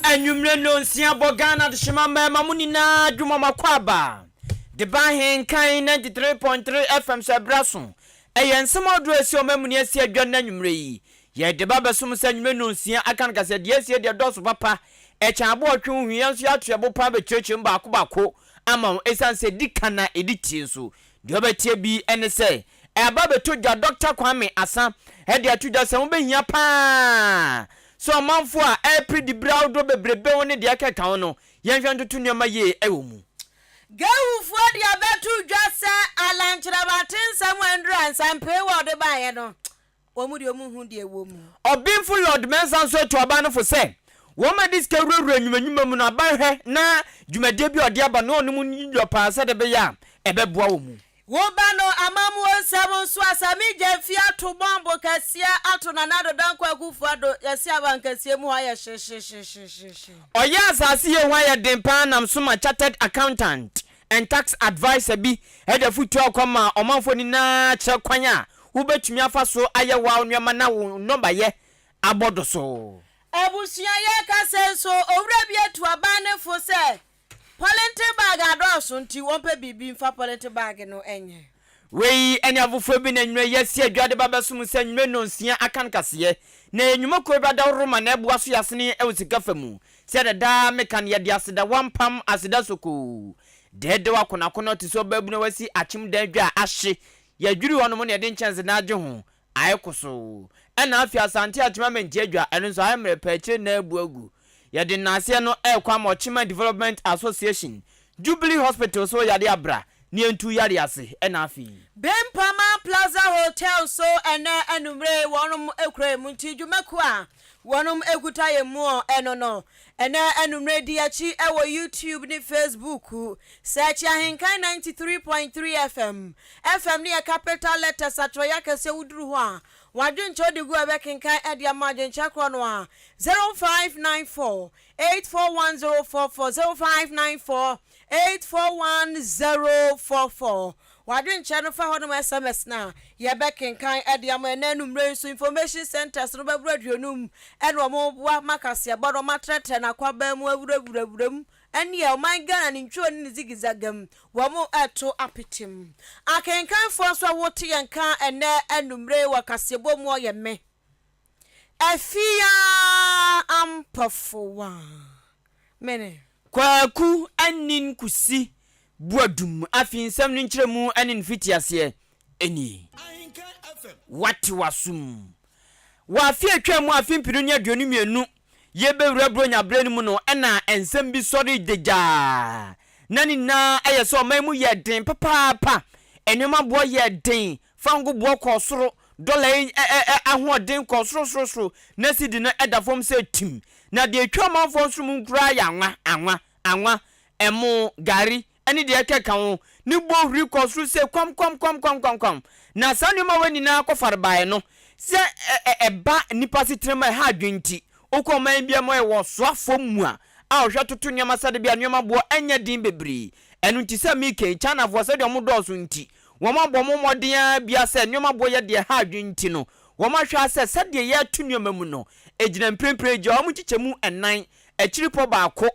Anumre no nsia bogana de shima mama munina dwuma makwaba. De Ahenkan 93.3 FM Sabraso. Ensem odro esi omamuni esi adwa na anumre yi. Ye de babesum sa anumre no nsia Ahenkan Kasiebo de esi de doso papa. Echa abo otwe hwian so atuebo pa be chechim baako ama esanse dikana editi nso. De obetie bi ene se eba beto dwa Dr. Kwame Asa e de atudwa se mo behia pa. So manfo a di brow do bebrebe woni de akeka wono yenhwe ntoto nyama ye ewo mu gawufo de abetu dwa se alanchira batin samwandru ansampe wo de baye no omu de omu hu de ewo mu obinfo lord mensan so to aba no fo se wo ma diska ruru anyumanyuma mu na banhwe na dwumade bi ode aba no onum nyo pa se de be ya ebeboa wo mu Wobano amamu onsamo so asami jefia to bombo kasia ato na nado danko akufuado yasia bankasie mu haya she. Oya asase ye hwa dempa nam so ma chartered accountant and tax advisor bi e da futu akoma omanfo ni na che kwanya wo betumi afa so aye wa nneema na wo number ye abodo so ebusia ye kasenso owura bi etu abane fo se Polente bag adoso nti wonpe bibi mfa polente bag no enye. Wei eni avufo bi na nwere yesi adwade babasum se nwere no nsia Ahenkan Kasiebo na enwuma ko bada roma na ebu aso yasene ewusika famu se da mekan ye de aseda wampam aseda soko dede wakona kono ti so babu na wasi achim da dwa ahye ya dwiri wono mo na de nchance na agye ho ayekoso ena afi asante achima menje adwa eno nso ayemre pache na ebu agu ya de nase no ekwa Mochima Development Association Jubilee Hospital so ya de abra ni entu yare ase ena afi Bempama Plaza Hotel so ena enumre wonum ekure mu nti dwumaku a wonum eguta ye mu eno no ena enumre di achi ewo YouTube ni Facebook search Ahenkan 93.3 FM ni capital letters atroya kase wuduru ho a wadun chodi gu abekenkan edi amaje nchakro no a 0594 841044 0594 wadun chano fa hono SMS na ye bekenkan edi amene numre so information centers no bebraduonum eno mo bua makase bodo matrete na kwaba mu awurawuram eni e man Ghana ni ntwo ni zigizagam wo mo eto apitim Ahenkan fo so wote yanka ene enumre wa Kasiebo mu oyeme afia ampafowa mene kwaku anin kusi buadum afi nsam no nkyeremu anin fitiase eni what wasum wa fi atwamu afi mpiru nya aduonu mienu ye bewura bronya brani mu no ena ensem bi sori deja nani na ayeso omamu ye den papa enwema bo ye den fango bo kosoro dollar ahoden kosoro na sidi na edafom se tim na de atwama fonso mu nkura ya anwa emu gari eni de keka ho ni bo huri kosoro se kwam na sanuma wani na kofarbae no se eba nipa sitrema ha dwenti okoma bia mo e wo soafo mu a ohwe toto nyama sade bia nyama bo anya din bebre enu nti se mike chana fo se de mo doso nti wo ma bo mo modea bia se nyama bo ye de ha dwenti no wo ma hwa se sade ye atu nyama mu no ejina mprempre je wo mo chichemu enan echiripo baako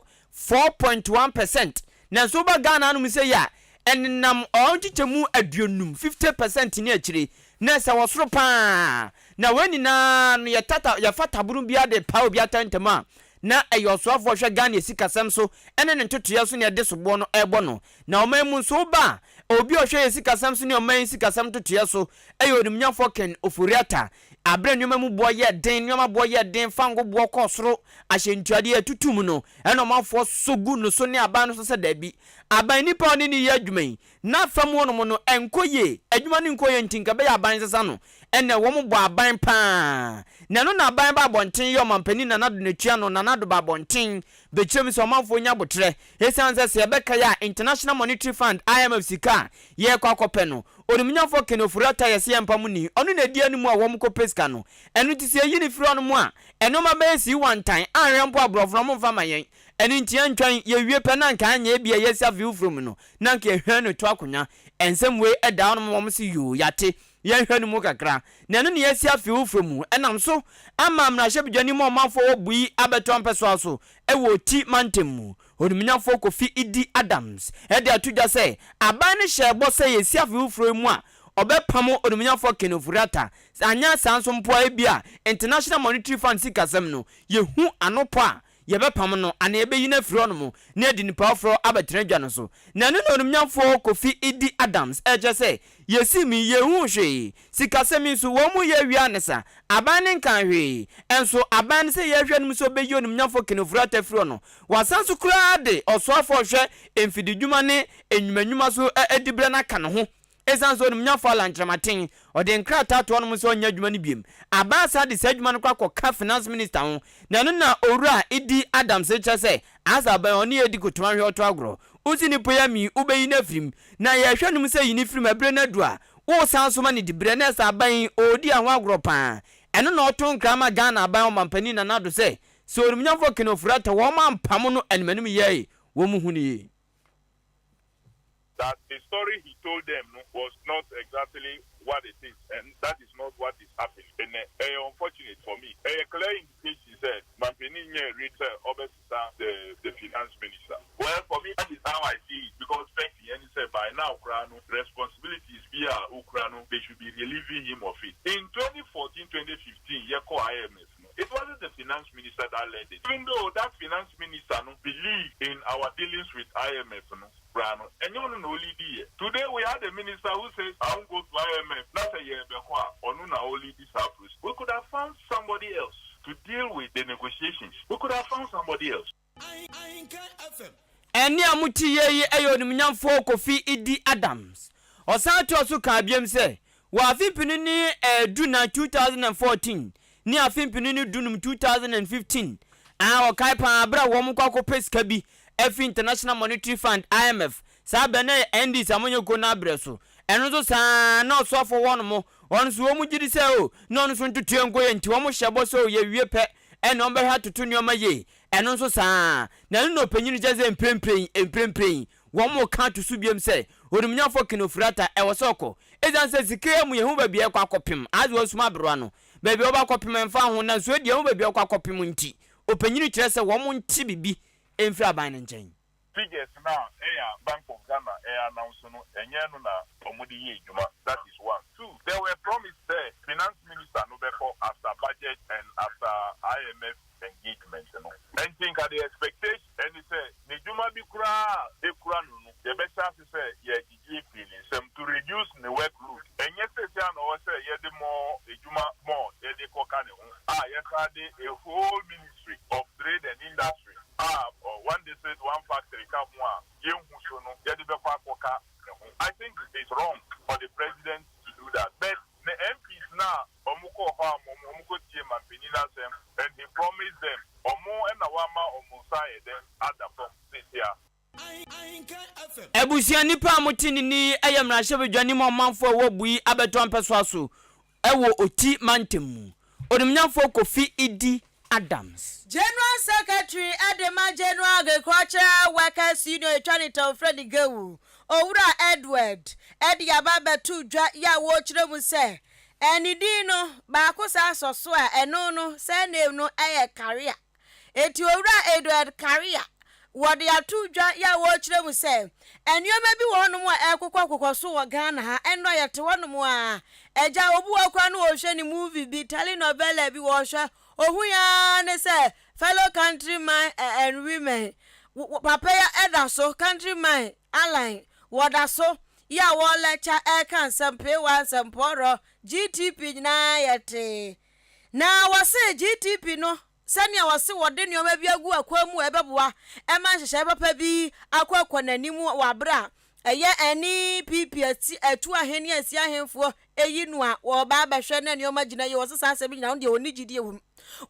4.1% na so ba Ghana no se ya enam o chichemu aduonum 50% ni echiri na se wo soro pa na weni na no ya tata ya fata buru bia de pawo bia tantama na eyosoafo hwe Ghana esikasem so ene ne ntotoya so ne de sobo no ebo no na omamu so ba obi ohwe esikasem so ne oman esikasem totoya so eyodumnyafo ken ofuriata abre nnwoma mu bo ye den nnwoma bo ye den fango bo kosoro ahyentuade atutum no ene omafo sogu no so ne aban no so se dabi aban nipa oni ni ye adwuman na fam wono no enkoye adwuma ni nkoye ntinka be ya aban sesa no ene wo mo bo aban pa na no na aban ba bonten yo mampani na nado netua no na nado ba bonten be chem so manfo nya botre esanse se be kaya International Monetary Fund IMF sika ye kwa kope no onumnyafo kenofurata yesi yampamu ni onu na di animu a wo mo kopeska no enu ti se yini firi onu mu a enu ma be si one time anrempo abrofro mo mfa mayen enu ntia ntwan ye wie pe na nka anya bia yesi afi ufrum no na nka ehwe no to akonya ensem we eda onu mo si yo yate yen hwanu mu kakra na no ne yesi afi ufremu enam so ama mrahye bidwani mo manfo obui abeto mpeso aso ewo ti mantemu onimnyafo Kofi Idi Adams ede atudwa se aban ne hyebo se yesi afi ufremu a obepamo onimnyafo Kenofurata anya sanso mpo ebia International Monetary Fund sikasem no yehu anopo a yebepam no ana ebeyi na firi no na edi nipa ofro abetenadwa no so na no onimnyafo Kofi Idi Adams eje se yesi mi yehu hwe sikasem so wo mu ye wia ne sa aban ne kan hwe enso aban se ye hwe no so beyi onimnyafo Kenofurata firi no wasanso kura de osoafo hwe emfididwuma ne enwumanyuma so edibre na ka no ho esanso onimnyafo alantramaten ode nkrata to no so nya dwuma ne biem abasa de sadwuma no kwa ka finance minister ho na no na owura Idi Adams eche se asaban oni edi kotoma hwe oto agro uzi ni poya mi ubeyi na frim na ye hwe num se yini frim abre na du a wo sanso ma ne dibre na asaban odi ahwa agro pa eno na oto nkrama Ghana aban o mampani na nado se so onimnyafo Kenofurata wo mampam no enmanum ye wo mu hu ni that the story he told them was not exactly what it is, and that is not what is happening. And unfortunate for me, a clear indication said, Mampini read the finance minister. Well, for me, that is how I see it, because frankly, and he said by now, Ukraine, responsibilities via Ukraine, they should be relieving him of it. In 2014-2015, IMF. It wasn't the finance minister that led it. Even though that finance minister believed in our dealings with IMF, and you know, today we had a minister who says, I won't go to IMF. Not a year before, or no, only this approach. We could have found somebody else to deal with the negotiations. We could have found somebody else. Eni amuti ye ayo onimnyafo Kofi Idi Adams. Osanto so ka biem se, wa afimpini ni duna 2014. Ni afimpini ni dunum 2015 wakai pa abra wo mu kwako pesika bi F International Monetary Fund IMF sa be na ND samonye ko na abreso eno so sa na osofo won mo won so wo mu gidi se o na on so ntutu enko ye nti wo mu hyebo so ye wie pe eno on be ha tutu nyoma ye eno so sa na no panyini jeze emprempren wo mu ka to su biem se onimnyafo Kenofurata e wo soko ezan se sikeye mu ye hu ba bia kwa kopim azu osuma bro ano baby oba kopim mfa ho na so die hu baby okwa kopim nti opanyini kire se wo mu nti bibi emfri aban nchen figures now Bank of Ghana announced no enye no na omudi ye juma. That is one. Two, there were promises there finance minister no before after budget and after IMF engagement and think at the expectation and he said ni juma bi kura e kura no the best chance say ye gigi feeling some to reduce the workload and yes say no say ye the more e juma more ye the koka ne yes had a whole ministry of trade and industry one they said one factory come one ye hu so no ye the be koka. I think it's wrong for the president to do that, but the MPs now omuko ha omuko tie mampinina sem and he promised them omo and awama omusai them at the from this year. Ebusia nipa amutini ni ayamrahye bedwani mo manfo wo bui abeto ampeso aso ewo oti mantemu onimnyafo Kofi Idi Adams. General Secretary Adema General Agricultural Workers Union Trinity Freddy Gewu Owura Edward Edi ababa tu dwa ya wo kire mu se eni di no ba ko sa soso a eno no se name no eye career eti Owura Edward career wode atu dwa ya wo kire mu se enyo bi wonu mu ekokokokko so wo Ghana ha eno yete wonu mu a eja obu akwa no wo hwe ni movie bi telenovela bi wo hwe ohu ya ne se fellow countrymen and women papa ya edaso countrymen align wadaso ya wo lecture kan sampe wan samporo GTP na yete na wase GTP no sania wase wode nioma bi agu akwamu ebeboa e ma hyehye papa bi akwakwa nanimu wabra eye eni PPT etu aheni asi ahemfo eyi nu a wo ba behwe na nioma gina ye wose sanse bi nyina won de oni gidie wum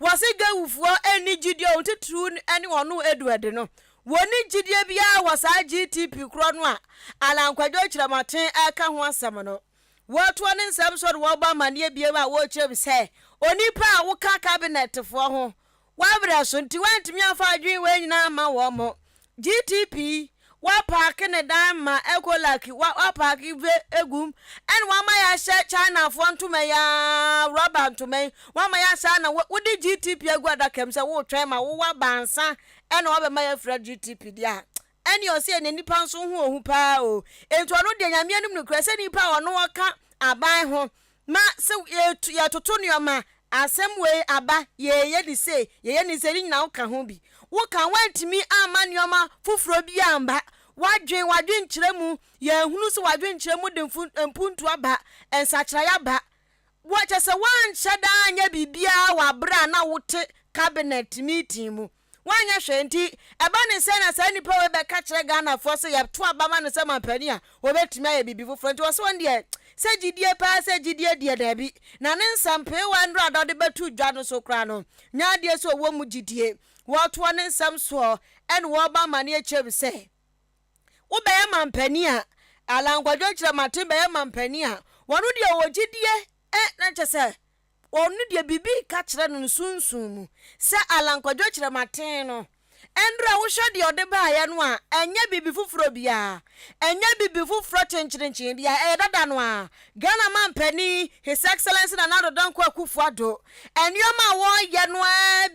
wose gawufuo eni gidie won tetru eni wonu Edward no woni gidie bia wasa GTP kro no a alankwadwo kiramaten aka ho asem no woto ne nsem so de wo ba mane bia ba wo kyerem se onipa a wo ka cabinet fo ho wabra so nti wantimi afa adwen we nyina ma wo mo GTP wa park ne dan ma ekolaki wa park ve egum en wa ma ya hye China fo ntoma ya rubber ntoma wa ma ya sha na wo di GTP agwada kem se wo twen ma wo wa bansa en wa be ma ya fra GTP dia eni o se ne nipa nso hu ohu pa o ento no de nyame anim no kra se nipa ono waka aban ho ma se ya toto nioma asem we aba ye di se ye ni se ni na wo ka ho bi wo kan wantimi ama nioma fufuro bi amba wadwen nkyeremu ye hunu se wadwen nkyeremu de mpuntu aba ensakira ya ba wo chese wan hyeda anya bibia wa bra na wote cabinet meeting mu wanya hwenti eba ne se na sa nipa we be ka kire Ghana fo se ye to aba ma ne se mampani a wo betimi aye bibi fufuro nti wo se won de se gidie pa se gidie de dabi na ne nsampe 100 ade betu dwa no so kra no nya de so wo mu gidie wo to ne nsam so en wo ba mane a chebi se wo be mampani a alankwadwo kire mate be mampani a wono de wo gidie na chese onu de bibi ka kire no sunsun mu se alankwadwo kire mate no endra wo hwe de ode ba ya no a enya bibi fufuro bia enya bibi fufuro chenchirenchin bia dada no a Ghana mampani His Excellency na nado danko Akufo-Addo enioma wo ye no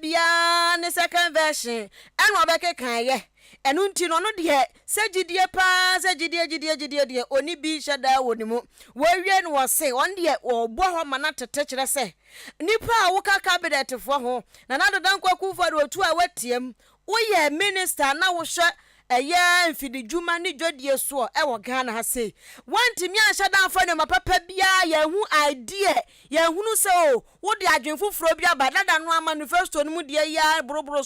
bia ne second version eno obeke kan ye enu nti no no de se gidie pa se gidie oni bi hyeda woni mu wo wie no wo se on de obo ho ma na tete kire se nipa a wo ka cabinet fo ho na nado danko Akufo-Addo otu a watiem Oye minister na wo hwe eye mfidi djuma ni dwodie so e wo Ghana ha sei wantimi anhye dan fa ne mapapa bia ye hu idea ye hunu se o wo de adwen foforo bia badada no manifesto no mu de ya boroboro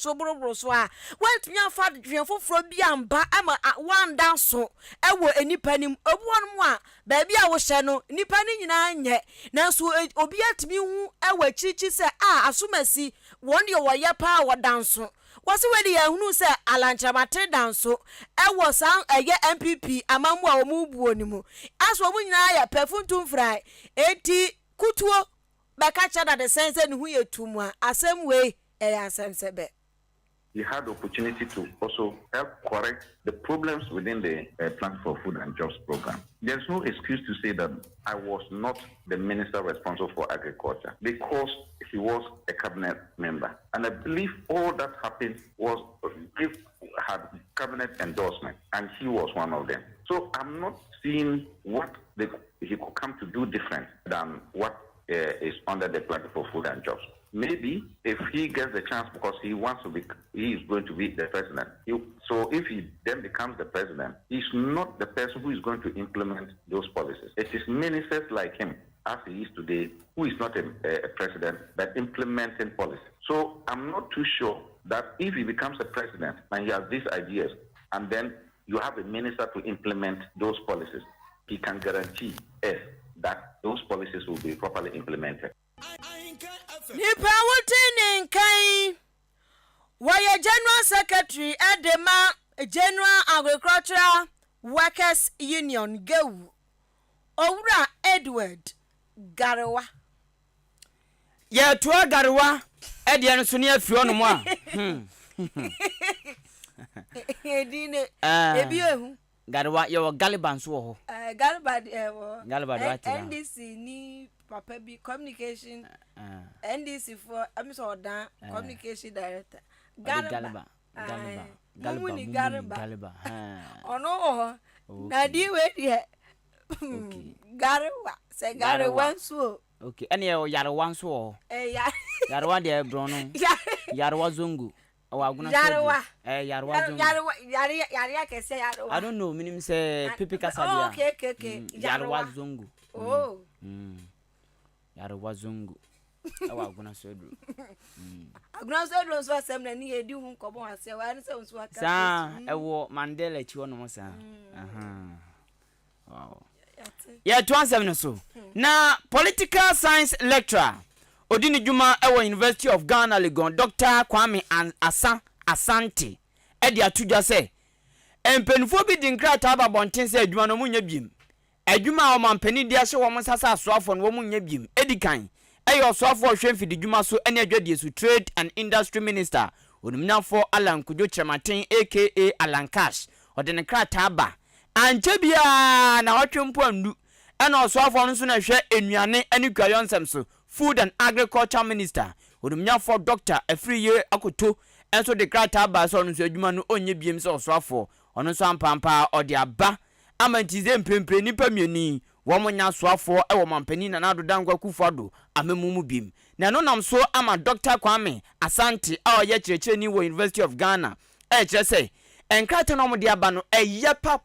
so a wantimi afa adwen foforo bia mba ama wanda so e wo enipa nim obuon mu a ba bia wo hye no nipa ni nyina nye nanso obi atimi hu e wa chichi se asomasi won de wo ye pa wo danso wasi wedi ya hunu se alanchamate danso ewo san eye MPP amamu a omubuo ni mu aso mu nyina ya perfume fry eti kutuo beka chada de sense ni hu yetumu a asem we asem sebe. He had the opportunity to also help correct the problems within the Plan for Food and Jobs program. There's no excuse to say that I was not the minister responsible for agriculture because he was a cabinet member. And I believe all that happened was had cabinet endorsement, and he was one of them. So I'm not seeing what he could come to do different than what is under the Plan for Food and Jobs. Maybe if he gets the chance because he is going to be the president. So if he then becomes the president, he's not the person who is going to implement those policies. It is ministers like him, as he is today, who is not a president, but implementing policies. So I'm not too sure that if he becomes a president and he has these ideas, and then you have a minister to implement those policies, he can guarantee us that those policies will be properly implemented. Nipa wotini nkai waya General Secretary Edema General Agricultural Workers Union Gewu Owura Edward Garewa ye toa Garewa ede no so ne afio no mo a edine ebi ehu Garewa ye wo Galiban so ho Galiban Galiban do ati NDC ni papa bi communication NDC for Amisodan communication director Galiba ono na di we die Garewa se Garewa so okay ene Yarewa so Yarewa de bro no Yarewa zongo awaguna Yarewa Yarewa zongo Yarewa kese Yarewa I don't know minim say pipi kasadia okay Yarewa zongo oh Yarewa zongo awaguna sodu aguna sodu so asem na ni edi hu nkobo ase wa ne se nso aka sa ewo Mandela chi wono mo sa wow yeah to answer no so na political science lecturer odini juma ewo University of Ghana Legon Dr. Kwame Asante edi atudwa se empenfo bi dinkrata aba bonten se adwuma no munya biem adwuma o mampani dia hye wo msasa asoafo no wo munya biem edikan eyo soafo hwemfidi dwuma so ene adwadie so Trade and Industry Minister onumnafo Alan Kudwo Chematen aka Alan Cash ɔde ne krataa ba anche bia na watwempo andu ɛna ɔsoafo no so na hwɛ enuane ane kwayonsem so Food and Agriculture Minister odumnyafo Dr. Afriye Akoto enso de krataa ba so no so adwuma no onye biem se ɔsoafo ɔno so ampampa ɔde aba amantize mpempe nipa mieni womonya soafo e wo mampani na nado dankwa kufado amemumu bim na no nam so ama Dr. Kwame Asante a oye kyerɛkyerɛ ni wo University of Ghana e kyerɛ sɛ enkrate no mo de aba no eye pa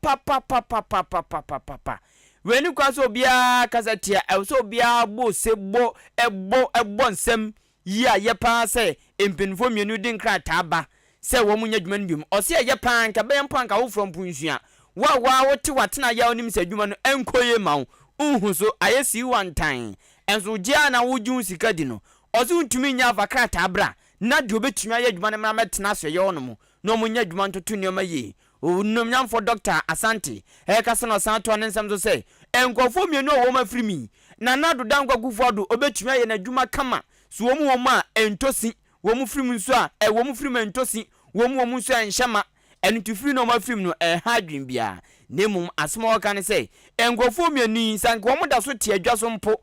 weni kwa so bia kasatia e so bia bo sebo ebo nsem yi a ye pa sɛ empinfo mienu de nkrata aba sɛ wo munya dwuma no bim ɔse eye pa nka be mpa nka wo from punsua wa wote watena ya onim sɛ dwuma no enkoye ma wo unhu so ayesi one time enso gya na wojun sika di no ɔse untumi nya vakrata abra na de obetumi aye dwuma no ma metena so ye wono mo no munya dwuma ntoto nneoma yi onomnyamfo Dr. Asante kasa no santo ne nsɛm so sɛ enkofo mienu wo ma frimi na nado dankwa gufodo obetumi aye na dwuma kama so wo mu a entosi wo mu frimi nso a wo mu frimi entosi wo mu nso enhyema enu tufiri no ma frimi no ha dwen bia nemum asema waka ne sɛ enkofo mienu sanko wo mu da so te adwa so mpo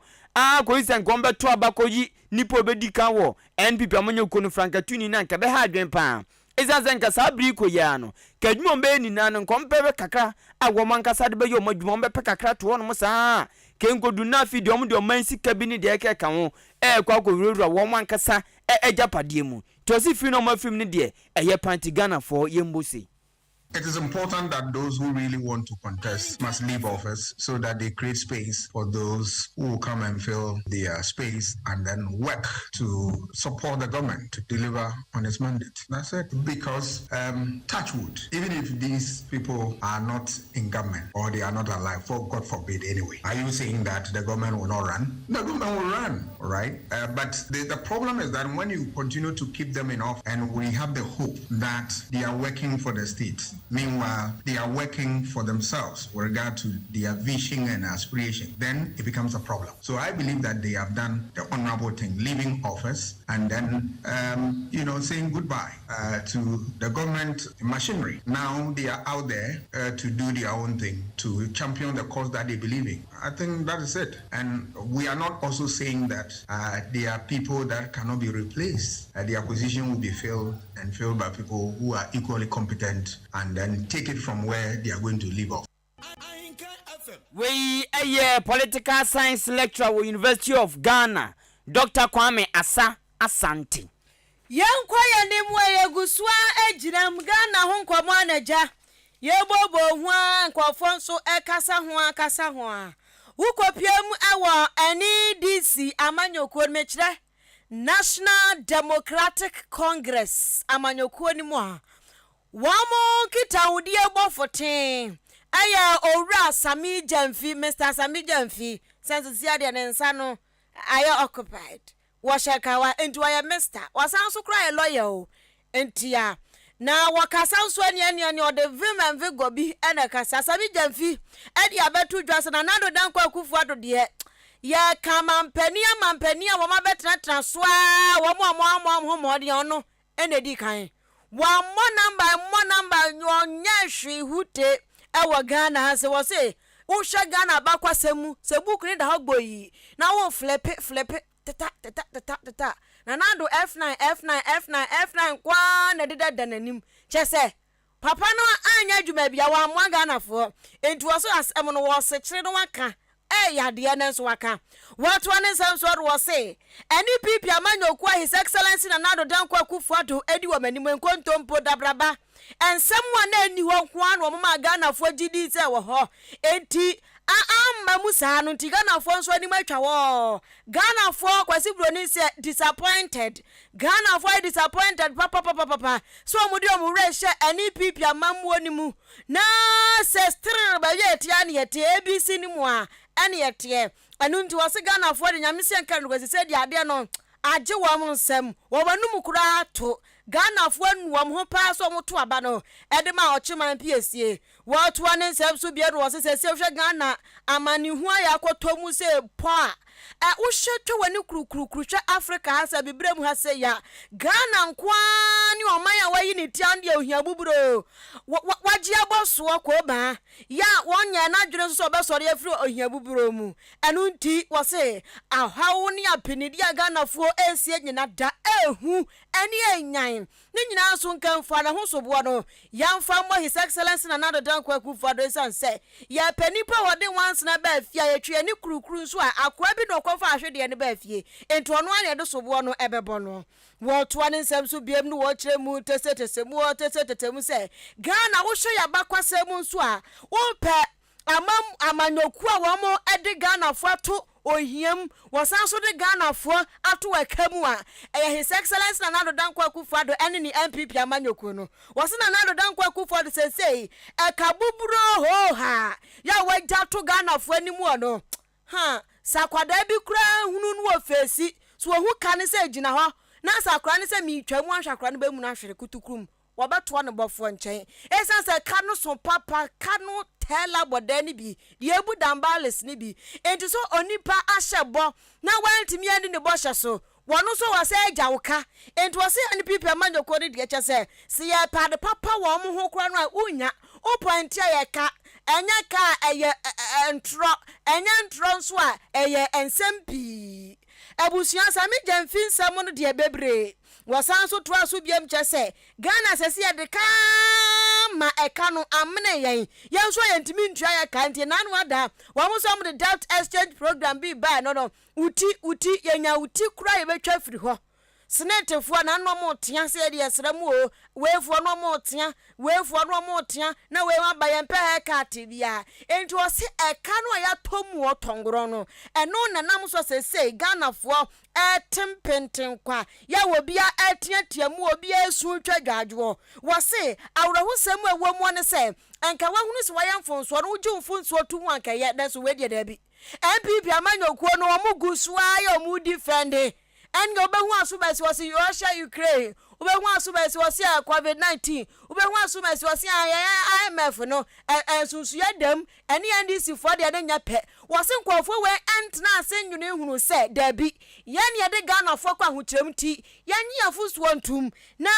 ko sanko beto abakoyi nipo obedi kan wo NPP amonye kono frankatuni na nka be ha dwen pa ezazenka sabri ko ya no kadwuma mbe ni na no kompebe kakra agwo mankasa de be yo madwuma mbe pe kakra to no musa kenkodu na fi de omde omansi kabini de eke ka ho kwa ko wirura wo mankasa ejapade mu to si fi no mafim ni de eye panti Ghana for yembosi. It is important that those who really want to contest must leave office so that they create space for those who will come and fill their space and then work to support the government to deliver on its mandate. That's it. Because touch wood, even if these people are not in government or they are not alive, for God forbid anyway, are you saying that the government will not run? The government will run, all right? But the problem is that when you continue to keep them in office and we have the hope that they are working for the state, meanwhile, they are working for themselves with regard to their vision and aspiration, then it becomes a problem. So I believe that they have done the honorable thing, leaving office and then, saying goodbye to the government machinery. Now they are out there to do their own thing, to champion the cause that they believe in. I think that is it. And we are not also saying that there are people that cannot be replaced. Their position will be filled by people who are equally competent and then take it from where they are going to leave off. We a political science lecturer with University of Ghana, Dr. Kwame Asante. Yankwa ya nimwe yeguswa ejinam Ghana ho nkomo anaja. Yebobo ho nkofo nso ekasa ho. Ukopiem ewo NDC amanyokuo mechire National Democratic Congress amanyokuo ni mo. Wamo kita udie bofoten aya owura Sami Jamfi Mr. Sami Jamfi sense siade ne nsa no aya occupied washakawa enti aya Mr. wasan so cry lawyer o entia na wakasa so ania ode vim and vigo bi ena kasa Sami Jamfi edi abetu dwase na nado dankwa akufu ado de ya mampania wo mabetna so a wo mo de ono enedi kan one more number nyonya hwe hute ewo Ghana ha se wo se wo hwe Ghana bakwasemu se book ni da hogboyi na wo flip tata na nando F9 kwa na deda dananim chese papa no anya dwuma bia wa mo Ghana fo enti wo so asem no wo se kire no waka yade na so waka what one is so wo say NPP amanyoku His Excellency na nado dankwa kufuado edi wo manim enkontompo dabraba ensem na ani ho nko an wo ma Ghana fo gidi se wo ho enti amma musa no nti Ghana fo nso anim atwa wo Ghana fo kwasi broni se disappointed Ghana fo disappointed papa so omudi omure hye NPP amammo ni mu na se str ba yeti an yeti ABC ni mu a ane yete anu nti wose Ghana fo de nyamese enka no kwasi se di ade no agye wo mo nsem wo manum kura to Ghana fo nuwam ho pa so mo to aba no ede ma ochiman PSA what one nsem so bia do wose se hwe Ghana amani hu aya akotomu se po a wo hwetwe wani kurukuru hwe Africa hasa bibrem ha se ya Ghana nkwani oman a wayi ni tian de ohia buburo waji aboso ko ba ya wonya na dwene so be sori afiri ohia buburo mu enu nti wo se ahawo ni apinidi Ghana fo esie nyina da ehu eni enyan ni nyina so nkamfa na ho sobo no yamfa mo his excellence na nado dan kwaku fado sanse ya panipa wode once na ba afia ya twe ni kurukuru nso a akwa bi no kofa ahwede ne ba afie ento ono ane de sobo no ebebo no wo to ane nsem so biem no wo kire mu tesete mu se Ghana wo hwe ya bakwasem nso a wo pe amanyoku a wo mo ede Ghana fo ato ohiem wasan so de Ghana fo ato akamu a his excellence na nado dan kwaku fado ene ni MPP amanyoku no wase na nado dan kwaku fado sesei ekabuburo ho ha ya wagya to Ghana fo animu ono ha sakwada bi kura hunu no ofesi so hu kan se gina ho na sakra ne se mi twam ahwakra no be mu na hwere kutukurum wabato ne bofo nchen esanse kanu so papa kanu tela bodani bi die bu dambales ni bi enti so onipa ahyebo na wantimi andi ne bosha so wono so wase agyawoka enti wase ani pipa manyoko ne de kyese se ye pade papa wo mo ho kra no a unya o point ya ka enya ka eye ntro so a eye ensempi abusuan sami jamfin samo no de bebre wasan so to aso biam kyese Ghana sese ye de ka ma eka no amne yen yenso yentimi ntua ya ka ntie nanu ada wo mo so mo de debt exchange program bi ba no uti yenya uti kura ye betwa firi ho senetefo na no mo tia se de yesra mu o wefo no mo tia na we ma ba ye mpe he ka tibia enti o se eka no ya tomu o tongoro no eno na nam so sese Ghana fo tempenten kwa ya wobia atiatia mu obi esu twa dwadwo wo se awrahu sam awo mu ne se anka wahunu se wayamfo nso no uju mfo nso tumu anka ye da so we da bi MPP amanyokuo no omugu so ayo mu defend and go behu asubesi wasi Russia Ukraine ubehu asubesi wasi COVID-19 ubehu asubesi wasi IMF no ensunsu yadam ene NDC for de nya pe wasi nkwofo we ant na asenwune hunu se dabi yan ye de Ghana fo kwa hotrem ti yan afuso ntum na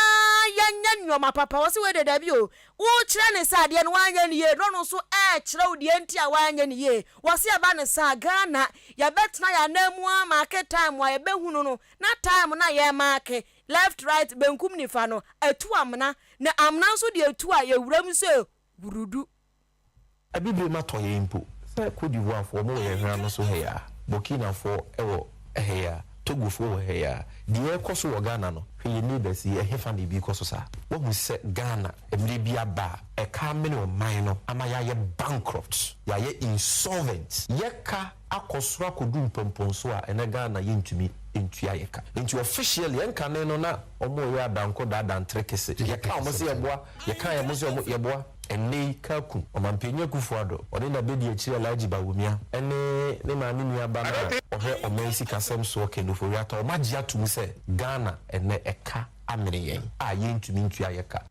yan nyoma papa wasi we de dabi o wo kire ne sa de no wanya ne ye no so kire wo de nti a wanya ne ye wasi aba ne sa Ghana ya betna ya namu a market time wa ye behunu no na time na ye market left right benkum ni fa no atu amna na amna so de atu a ye wuram se burudu abibire matoye impo se Cote d'Ivoire fo mo ye hwan no so he ya Burkina fo ewo he ya Togo fo he ya de ekoso wo Ghana no hwe ni besi hefa de bi koso sa wo hu se Ghana emre bi aba e ka mene o man no ama ya ye bankrupt ya ye insolvent ye ka akosoro akodu mpomponso a ene Ghana ye ntumi entua ye ka enti officially enka ne no na omo ye adanko da adantrekese ye ka omo se yeboa ye ka ye mo se omo yeboa ene kaku omampenya kufuado one na bedi akire alaji bawumia ene ne maami nua ba na ohe omansi kasem so kenufo yata o magye atum se Ghana ene eka amene yen a ye ntumi ntua ye ka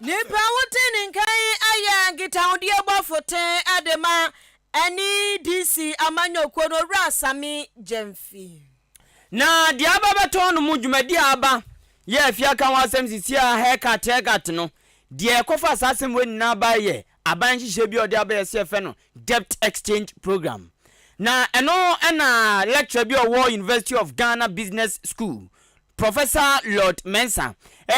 nipa wote nkai aya gitaudie bofote adema ani DC amanyokuo no rasami jemfi na dia baba to no mudwumadi aba ye afia kan wasem sisi a haircut no dia kofa asasem we na ba ye aban hihye bi ode aba yese no debt exchange program na eno na lecture bi owo University of Ghana Business School Professor Lord Mensa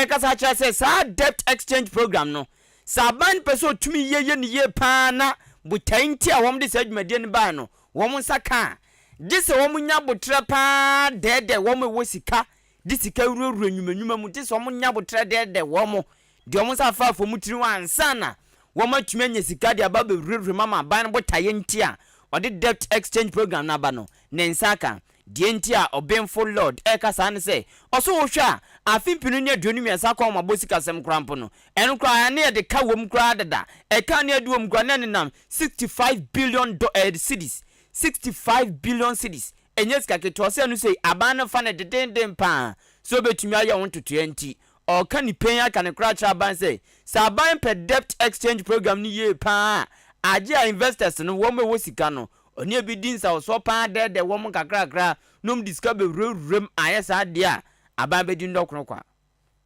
kasa cha say sa debt exchange program no saban peso tumi ye ni ye pa na butanti a wom de sadwumadi ne ba no wom saka dise wom nya botre pa dede wom wo sika disika ruru nwumanwuma mu dise wom nya botre dede wom de wom sa fa fo mutiri wansa na wom atumi anya sika de aba be ruru mama ban botaye nti a ode debt exchange program na ba no nensaka de nti a obenfo lord kasa ne se oso wo hwa afimpinu ne aduonu miasa kwa mabosika sem krampo no enu kra ne de ka wom kra dada ka ne aduom kra ne nam 65 billion cedis 65 billion cedis enyes ka keto se anu sei abana fa ne dedenden pa so betumi aye won to 20 o ka ni pen aka ne kra cha ban sei sa ban per debt exchange program ni ye pa aje investors no wo me wo sika no oni evidence a so pa de wo mo kakra nom discover rem ayesa de a aban bedi ndokro kwa.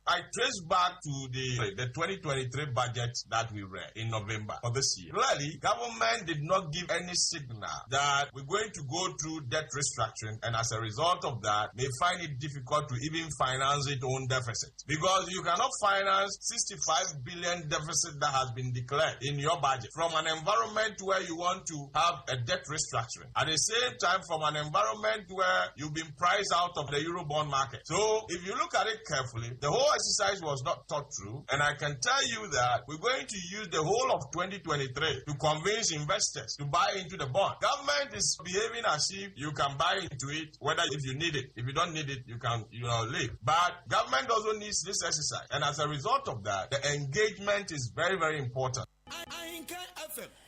I trace back to the 2023 budget that we read in November for this year. Clearly, government did not give any signal that we're going to go through debt restructuring, and as a result of that, may find it difficult to even finance its own deficit. Because you cannot finance 65 billion deficit that has been declared in your budget from an environment where you want to have a debt restructuring. At the same time, from an environment where you've been priced out of the Eurobond market. So, if you look at it carefully, the whole exercise was not thought through, and I can tell you that we're going to use the whole of 2023 to convince investors to buy into the bond. Government is behaving as if you can buy into it, whether if you need it. If you don't need it, you can leave. But government also needs this exercise, and as a result of that, the engagement is very, very important.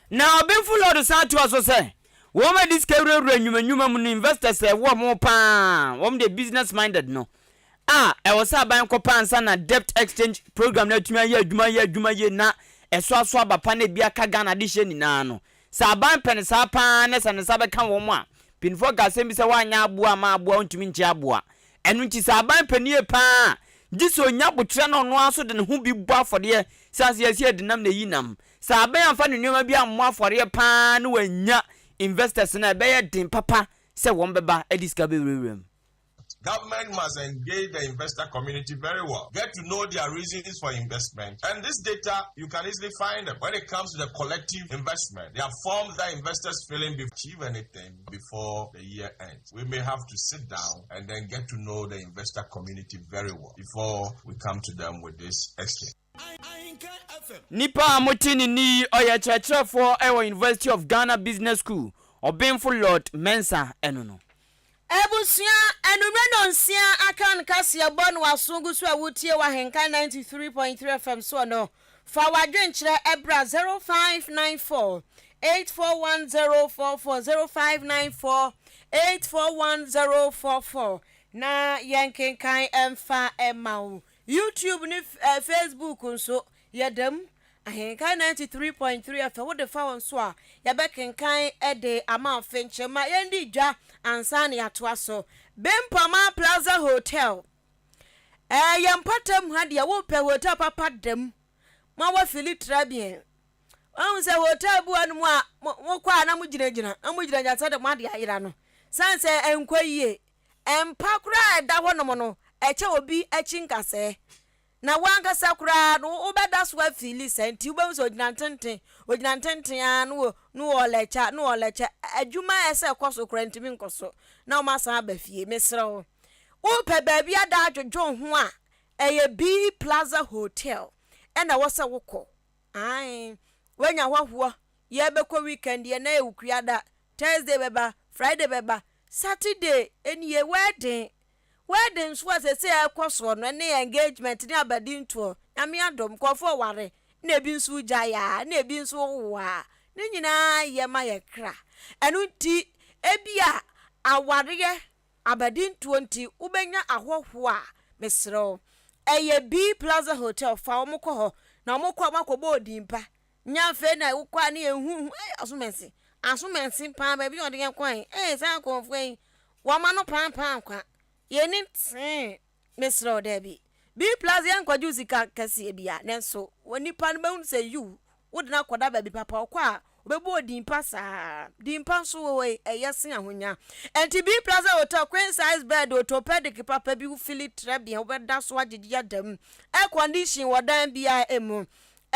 Now, Benful Lord Santo also say, woman discover nyuma investors say wo mo pa, wo the business minded no. E was a ban kopa ansa na debt exchange program na tuma ye na eso aso abapa na bia ka Ghana de hye nyina no sa ban pen sa pa na sa ne sa be ka wo mo a pinfo ga sem bi se wanya aboa ma aboa ntumi nchi aboa enu nti sa ban pen ye pa giso nya botre no no aso de ne ho bi bu afode sanse ye sie de nam na yinam sa ban amfa ne nyoma bi ammo afode pa na wanya investors na be ye din papa se won beba ediska be rewrem. Government must engage the investor community very well. Get to know their reasons for investment. And this data, you can easily find them. When it comes to the collective investment, there are forms that investors fill in to achieve anything before the year ends. We may have to sit down and then get to know the investor community very well before we come to them with this exchange. Nipa motini ni oya chachra for our University of Ghana Business School or Benful Lord Mensa enono. Ebusia enumre no nsia Ahenkan Kasiebo no wasungu so awutie wa Ahenkan 93.3 FM so no fa wadwenkyere ebra 0594 841044 0594 na yankenkan emfa emau YouTube ni Facebook nso yedam Ahenkan 93.3 FM wo de fa won so a yabekenkan ede ama fenchema yendi dwa ansani atoaso Bempama Plaza Hotel yampatam ha de wo pe hotel papa dem ma wa fili trabien on se hotel bu anu a mo kwa na mo ginagina sa de ma de ayira no sanse enkwaye empa kura da hono no eche obi echinkase na wanga sakura no obeda so afili senti ubem so oginantenten anu no olecha adwuma ese kwaso kurantimi nkoso na o masa abafie mesrew wo pe baabi ada adwodwo ho a eye B Plaza Hotel ena wo se wokọ wanya hwahoa ye bekọ weekend ye na ewukuada Thursday beba Friday beba Saturday eniye wedding so as say akwaso no ne engagement ne abadinto nyame adom kofo ware na ebi nso jaya na ebi nso wa ne nyina ye ma ye kra enu ti ebia aware abadinto nti ubenya ahoho a mesrew eye B Plaza Hotel fa omko ho na omko amakobo odimpa nya fe na ukwa ne ehu asumensi pa ba bi ode yen kwan sa konfo yi wa ma no pan kwa yeni tse mesro debi B Plaza yankwaji usika kasi ebia nenso woni pan ba unse you wodina koda ba bi papa okwa obebu odimpa sa dimpa so we eyesen ahonya enti B Plaza Hotel queen size bed orthopedic papa bi fili trebia obeda so agyegia dam air condition wodan bia emu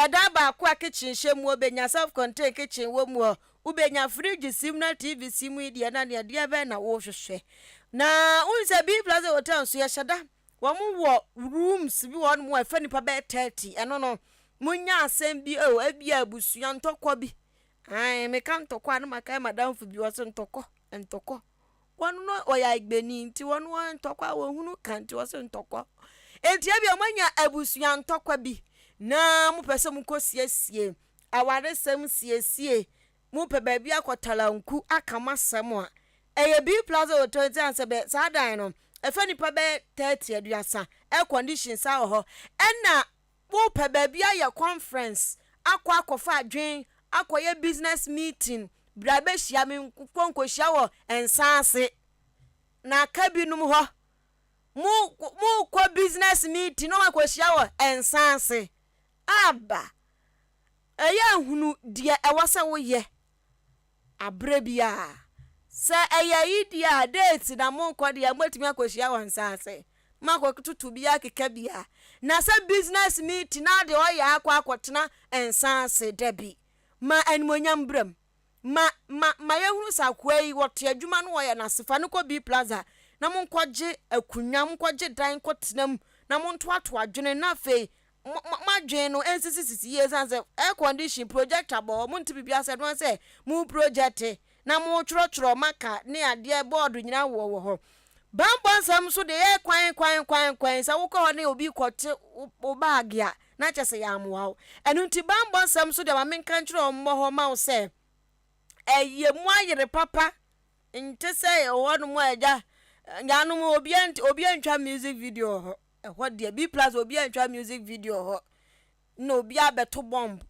eda ba kwa kitchen shemu obenya self contained kitchen wo mu ubenya fridge simna TV simu idi na ne dia be na wo hwehwe na unse B Plaza Hotel so yeshada wo wo rooms bi won mo afa nipa be 30 eno no munya asem bi abia abusua ntokọ bi me kan tokọ anu maka madam fu bi wo so ntokọ won no oya igbeni nti won wo ntokọ wo hunu kan ti wo so ntokọ enti abia manya abusua ntokọ bi na mu pese mu kosiesie aware sem siesie mu pe ba bi akotalanku akamasem a eye B Plaza Hotel dance be sadan no efa nipa be 30 aduasa air condition sa ho enna mu pe ba bi aye conference akofa adwen akoye business meeting bra be hia me konko hia wo ensanse na ka binum ho mu ko business meeting no ma ko hia wo ensanse aba eya hunu die ewose wo ye abre bia se eya idia date na mo ko de amatimi akohia wo ensanse mako tutu bia keka bia na se business meeting na de oya akotena ensanse dabi ma animonyam bram ma yehunu sakwai wote adwuma no woya na sefa no ko B Plaza na mo nkwaje akunya mo nkwaje dan kotenam na mo nto ato adwene na fe madwen no ensisisi yesanse air condition project abo mo nti bibia se no se mu project na mo choro maka ne ade board nyina wo ho bambon sam so de kwan sa wo ko ne obi kote o bag ya na chese ya amwa enu nti bambon sam so de ma menka choro mmo ho ma wo se eye mu ayere papa nte se wo no mu aja nyanu mu obi antwa music video ho ho de B Plaza obi antwa music video ho no obi abeto bomb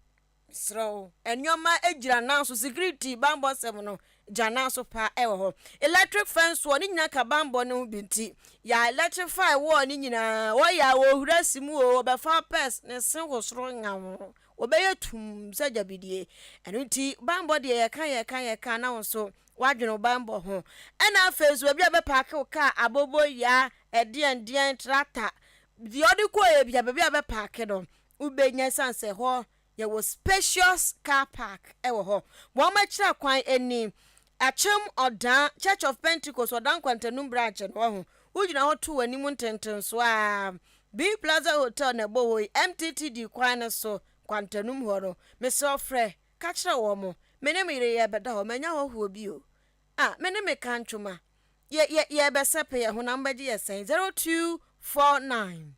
sro enyoma egira na so security bambon sam no jana so pa ewo ho electric fence wo ni nyina ka bambon no binti ya electrify wo ni nyina wo ya wo hura simu o be fa pes ne sen wo sro nyawo obeye tum saja bidie enunti bambo de ye kan na wo so wadweno bambo ho ena fezu bia be park ka abobo ya edien tractor di odi ko ye bia be park no ubenya sanse ho ye was spacious car park ewo ho wo ma kira kwan eni achem odan Church of Pentecost odan kwantanum branch no ho ugina ho to wani mu ntenten so a B Plaza Hotel na bo ho MTTD kwan so kwantanum horo me so frɛ ka kire wo mo me ne mire ye beda ho manya ho ho bi o me ne me kan twoma ye be sepe ye ho number ye sen 0249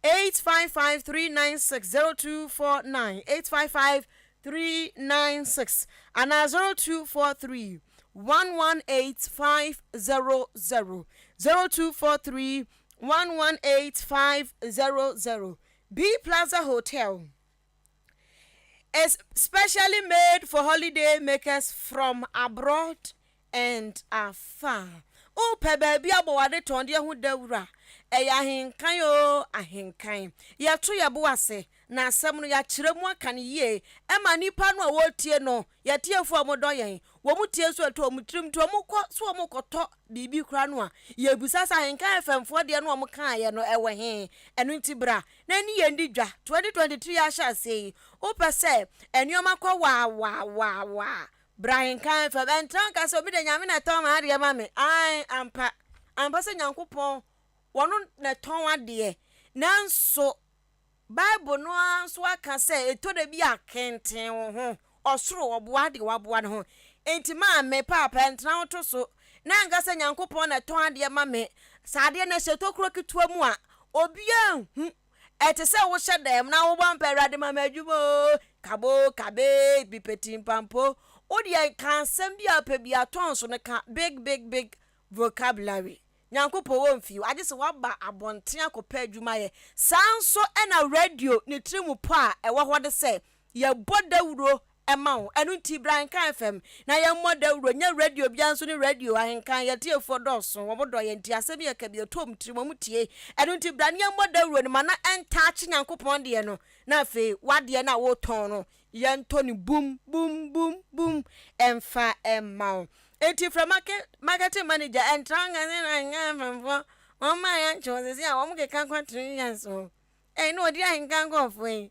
855 396 0249 855 396 and 0243 118500 0243 118500 B Plaza Hotel is specially made for holiday makers from abroad and afar. O pe baby abowade tonde hu dawura Ahenkan yo Ahenkan ye to ye bo ase na asem no ya kire mu aka ne ye ema nipa no a wotie no ye tiefu amodo yen wo mu tie so to mu trim to mu ko so mu koto bibi kura no a ye busasa Ahenkan femfo de no mu kan ye no ewe he enu ntibra na ni ye ndi dwa 2023 ya sha sei o pe se enioma kwa wa Brian kan fa bentran ka so bi de nyame na ton ma ade ma me ai ampa se nyankopon wono na ton ade nanso Bible no anso aka se eto de bi akenten ho osoro oboa de waboa ne ho enti ma me papa entran to so na anga se nyankopon na ton ade ma me sa ade na sheto kro kitua mu a obia hu ete se wo hyedem na wo bampa awade ma madwumo kabe bi petim pampo odi kan sem bia pa bia ton so ne ka big vocabulary nyankopo wo mfi age se waba abonten akopa adwuma ye sanso ena radio ne trimu po a ewo ho de se ye bodawuro ema wo enu nti Ahenkan FM na ye modawuro nya radio bia nso ne radio Ahenkan ye tiefo doso wo bodo ye nti asem ye ka bia tom trimu mu tie enu nti bra ne modawuro ne mana enta nyankopon de no na fe wade na wo ton no ye ntoni boom emfa emma enti from marketing manager entranga na ngafo mama ya chose sia wo mke kan kwatri yanso no di Ahenkan gofo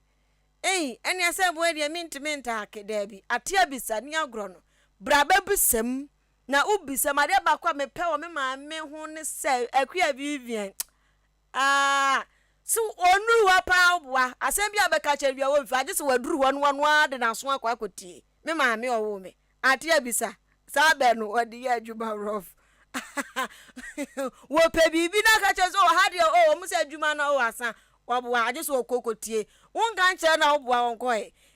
eni ase bo de mint akede atia bisa ni agro no bra babisam na ubisam ade ba kwa me pe wo me ma me ho ne se akua Vivian so onuru wa pa obwa asem bia be ka che bia wo mfi age se waduru ho no ade na so akwa akotie me ma me owo me atia bisa sabe no odi ya adwuma rough wo pe bibi na ka che so ha de mu se adwuma na o asa wabwa age so okokotie won kan che na obwa won ko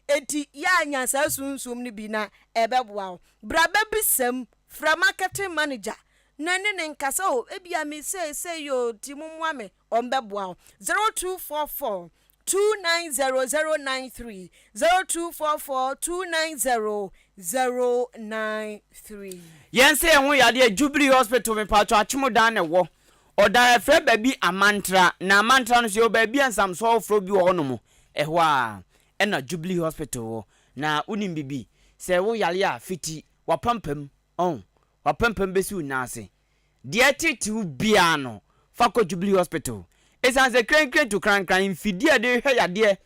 enti ya anya sa sunsum ni bi na ebeboa bra babisam from marketing manager nane ne nkasa o ebia me say yo timumwa me ombeboa 0244 290-093 0244-290-093. Yen say ho yade Jubilee Hospital me pacho achimo dan ne wo oda efre baby amantra na amantra no so baby ansam so fro bi wo no mo ehwo a na Jubilee Hospital wo na unim bibi se wo yale a fiti wapampam wapampam besi unase de titi bia no fako Jubilee Hospital esan se kren to kran fidi de hwe yade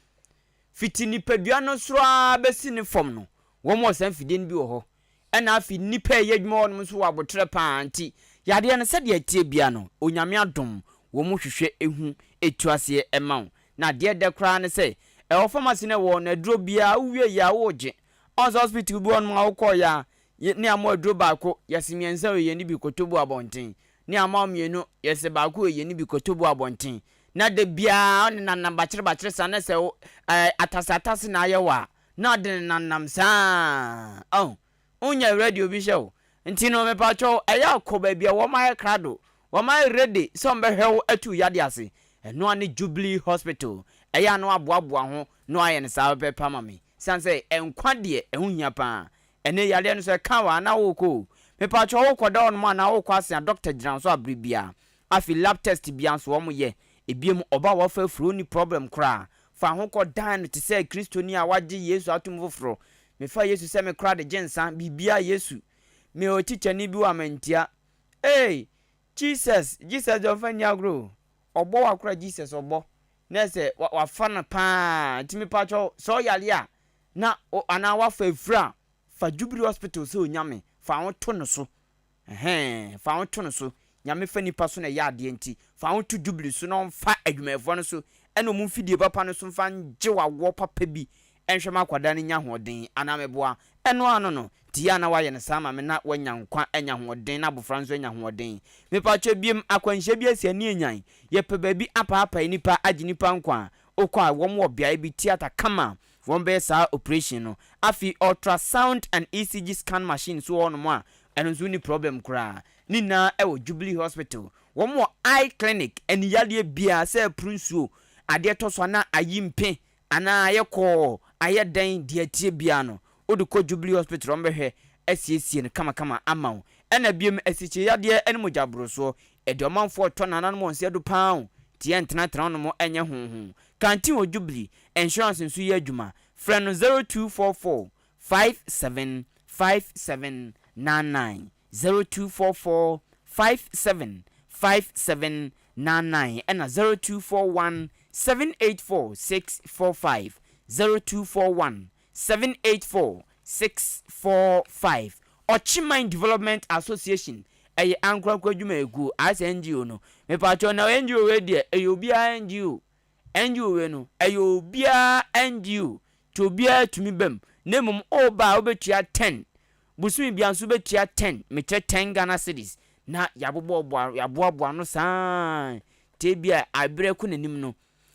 fiti nipadua no soro a besi ne fom no wo mo san fidi n bi wo ho ena afi nipa yedwuma won so wabotre paanti yade no se de tie bia no onyame adom wo mo hwehwe ehu etuase emaw na de kra ne se e pharmacy ne wo na duro bia uwie ya wo je on hospital bi won ma wo ko ya ni amo duro ba ko yasimiensa ye ni bi kotobu abonten ni ama mienu yese ba ko ye ni bi kotobu abonten na de bia on na namba kire sana se atasatase na ayewa na de nanam sa unya radio bi show ntino me pacho eya ko ba bia wo ma krado wo ma ready so mbe hwew atu yade ase eno ane Jubilee Hospital eya no aboaboa ho no aye ne sa be pama me sanse enkwa de ehunya pa ene yale no so ka wa na wo ko me pacho wo koda on ma na wo kwase doctor giran so abribia afi lab test bia so wo mo ye ebiem oba wo fa furu ni problem kra fa ho ko dan to say kristoni a waje Yesu atum foforo me fa Yesu se me kra de gensan bibia Yesu me o teacher ni bi wa mantia Jesus don fa nya agro obo wa kra Jesus obo na se wa fa na pa timi pacho so yale a na ana wa fa efura fa Jubilee Hospital so nyame fa ho to no so fa ho to no so nyame fa nipa so na ya ade nti fa ho to Jubilee so no fa adwumefo no so eno mu fidie papa no so fa nje wa wo papa bi enhwema kwada ne nya hoden anameboa eno ano no tia na waye ne sama me na wanya nkwa enya hoden na bofranso enya hoden me pa twa biem akwanhye bi asia ne enyan ye pe baby apa nipa agi nipa nkwa okwa wo mo bia bi theater kama won be sa operation no afi ultrasound and ECG scan machine so on mo a eno so ni problem kra ni na e wo Jubilee Hospital wo mo eye clinic eni yade bia se prunsuo ade to so na ayimpe ana ayeko ayeden de atie bia no odiko Jubilee Hospital mbehwe asiesie ne kama amaw ena biem asiche yade ene mojabro so edomanfo to nanan mo nse do paa tie ntena no mo enye honhon kanti wo Jubilee insurance nso ye adwuma friend 0244 575799 0244 575799 ena 0241 784 645 0241 784 645 Ochiman Development Association eye ankwa kwadwuma egu as NGO no me pacho na NGO we de eyobia NGO we no eyobia NGO to bia tumi bam nemum oba obetua 10 busumi bia nso betua 10 meche 10 Ghana cedis na yaboabo no san te bia abre ku nanim no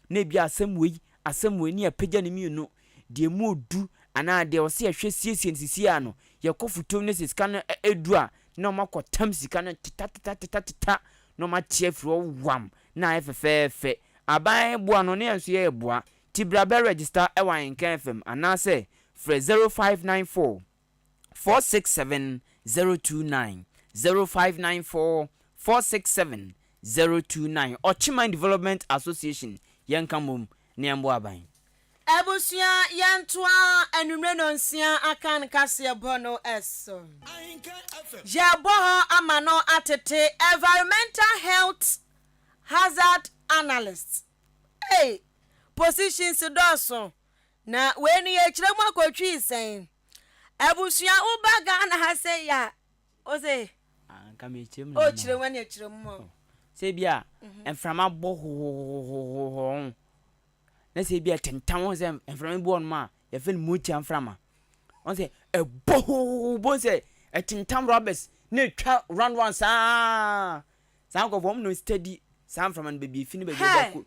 na bia asem ni apagya ne mienu de mu du ana de o se ahwe siesie nsisi ano ye kofutom ne sika no edu a na makotam sika no tita no ma tiefro wam na efefefe aban boa no ne enso ye boa tibra be register e wan Ahenkan FM ana se fre 0594 467 029 0594 467 029 Ochiman Development Association yankamum ne ambo aban Ebusia yantoa enumre no nsia Ahenkan Kasiebo no eso Jabo amano atete environmental health hazard analyst positions doso na weni ye kiremu akotwi sen ebusia ubaga na hase ya ose kama chim o kiremu na kiremu se bia enframa bo na se bia tentam won se enframa bo on ma ye fen muti enframa on se bo se tentam robbers na twa round one sa ko bom no steady sam from an baby fini baby bako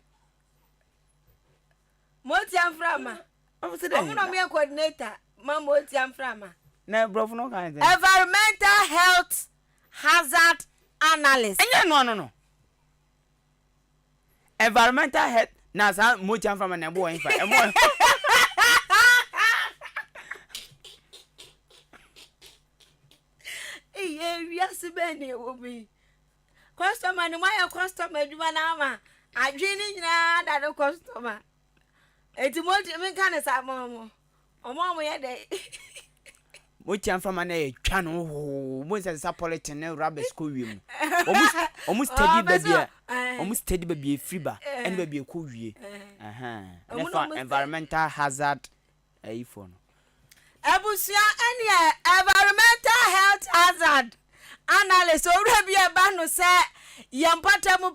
moti enframa omuno me coordinator ma moti enframa na brofo no kan environmental health hazard analyst no environmental health na sa mo chan fa na bo wan fa e mo wiase bene wo bi customer ni my customer djuma na ma adwini nyina da do customer eti mo me kan sa mo ye de mo chan fa na e twa no ho mo se sa politin na rubber school wi mu almost steady baby free ba and baby ko wie environmental hazard phone Abusia any environmental health hazard analyst owura bi e ba no se yampata mu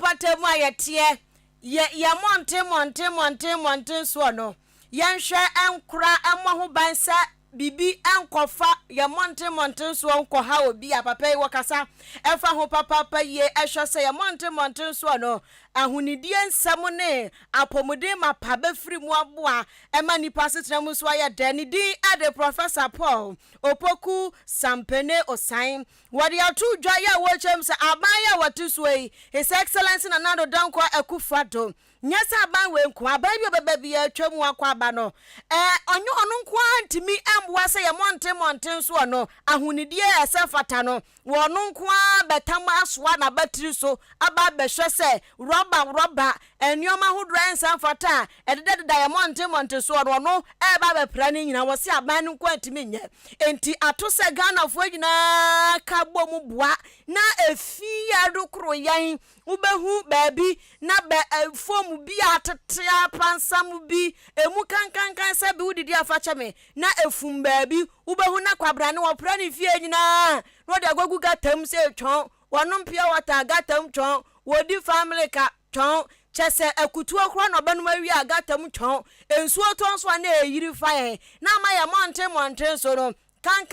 ayete ye monte so no yenhwe enkura emmo ho bansa bibi enkofa ye monte so enko ha obi apapa yi wakasa efa ho papa ye ehwe se ye monte so no ahunidie nsam ne apomuden mapa befiri mu aboa ema nipa setra mu so aye dani din ade Professor Paul Opoku Sampene Osain wadi atu dwa ya wo chem se aban ya watu so yi His Excellency Nana Danko Akufo-Addo nyasa aban we nko aban bi obeba ya twam akwa aba no onyo ono nko antimi amboa se ye monte so no ahunidie esefata no wono nko betam asoa na batiri so aba behwe se rubber enyoma hodro ensan fata ededa ya monte so no eba be pra ni nyina wo se aban nko antimi nya enti ato se Ghana fo nyina ka bom boa na efi ya dokro yan ubehu baabi na be fom bi atetea pansam bi emu kankan se bi udidi afache me na efum baabi ubehu na kwabra ne wo pra ni fie nyina no de agogu gatam se twon wonom pia wata gatam twon wodi family ka twon chese akutu okro no benum awi agatam twon ensuo ton so na eyiri fae na ma ya monte so no kan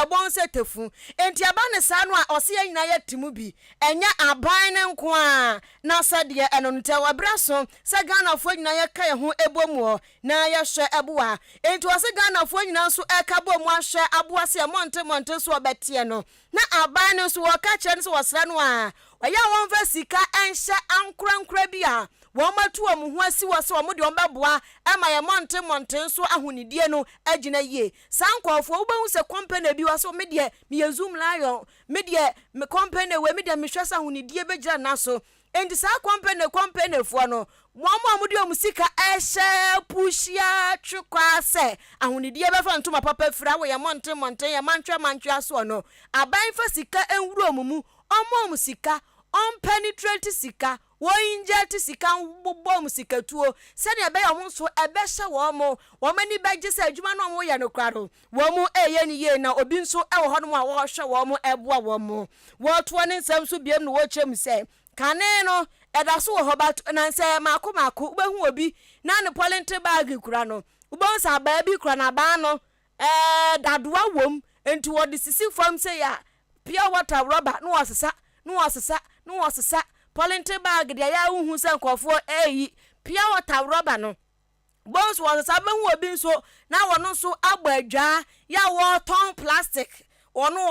ebon se tefu enti aba ne sa no a ose ya nyina ya timu bi enya aban ne nko a na sade enonte wabraso se Ghana fo nyina ya ka ho ebomu na ya hwe eboa enti ose Ghana fo nyina so eka bomu ahwe aboa se monte so obetie no na aban ne so waka kire so wasra no a waya won fa sika enhye ankurankura bi a won matu omu ho asi wose omu de ombeboa ema ye monte so ahunidie no agina yie sankofo ubehu se company bi wase me de me yezum lion me de me company we me de me hwesa ahunidie begira na so enti sa company fo no momo de omu sika ehye pushia twekwa se ahunidie be fa ntoma papa fira we ye monte ye mantwa so no aban fa sika enwuru omumu omo sika on penetrate sika wo inject sika bobom sika tuo se de be yo so ebe hye wo mani beje se adwuma no mo ye no kwaro wo mu eye ni ye na obi nso e wo hono a wo hwe wo mo eboa wo mo wo to ne nsam so biem no wo chem se kane no eda so wo hobat na se mako ubehu obi na ne polente bag kura no ubon sa ba bi kura na ba no dadoa wom enti wo de sisi fam se ya pure water rubber no wasesa polente bag de ya uhu se nkofo pure water rubber no bons wasesa behu obi nso na wono so agbadwa ya wo ton plastic wono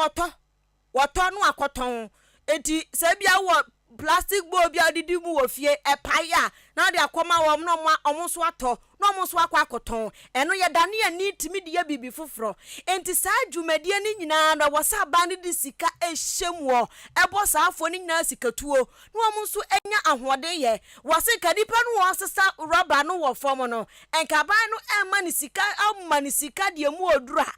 woto no akoton enti se bia wo plastic bo bia didi mu wo fie epaya na de akoma wo no omo ato no omo so akoton eno ye dane ya ni timi de ya bibi foforo enti sa dwumadie ni nyina na wo sa bande de sika ehyemwo ebo sa afo ni nyina sikatuo no omo so enya ahoden ye wo se kadipa no wo sesa rubber no wo fom no enka ban no ema ni sika amma ni sika de mu odura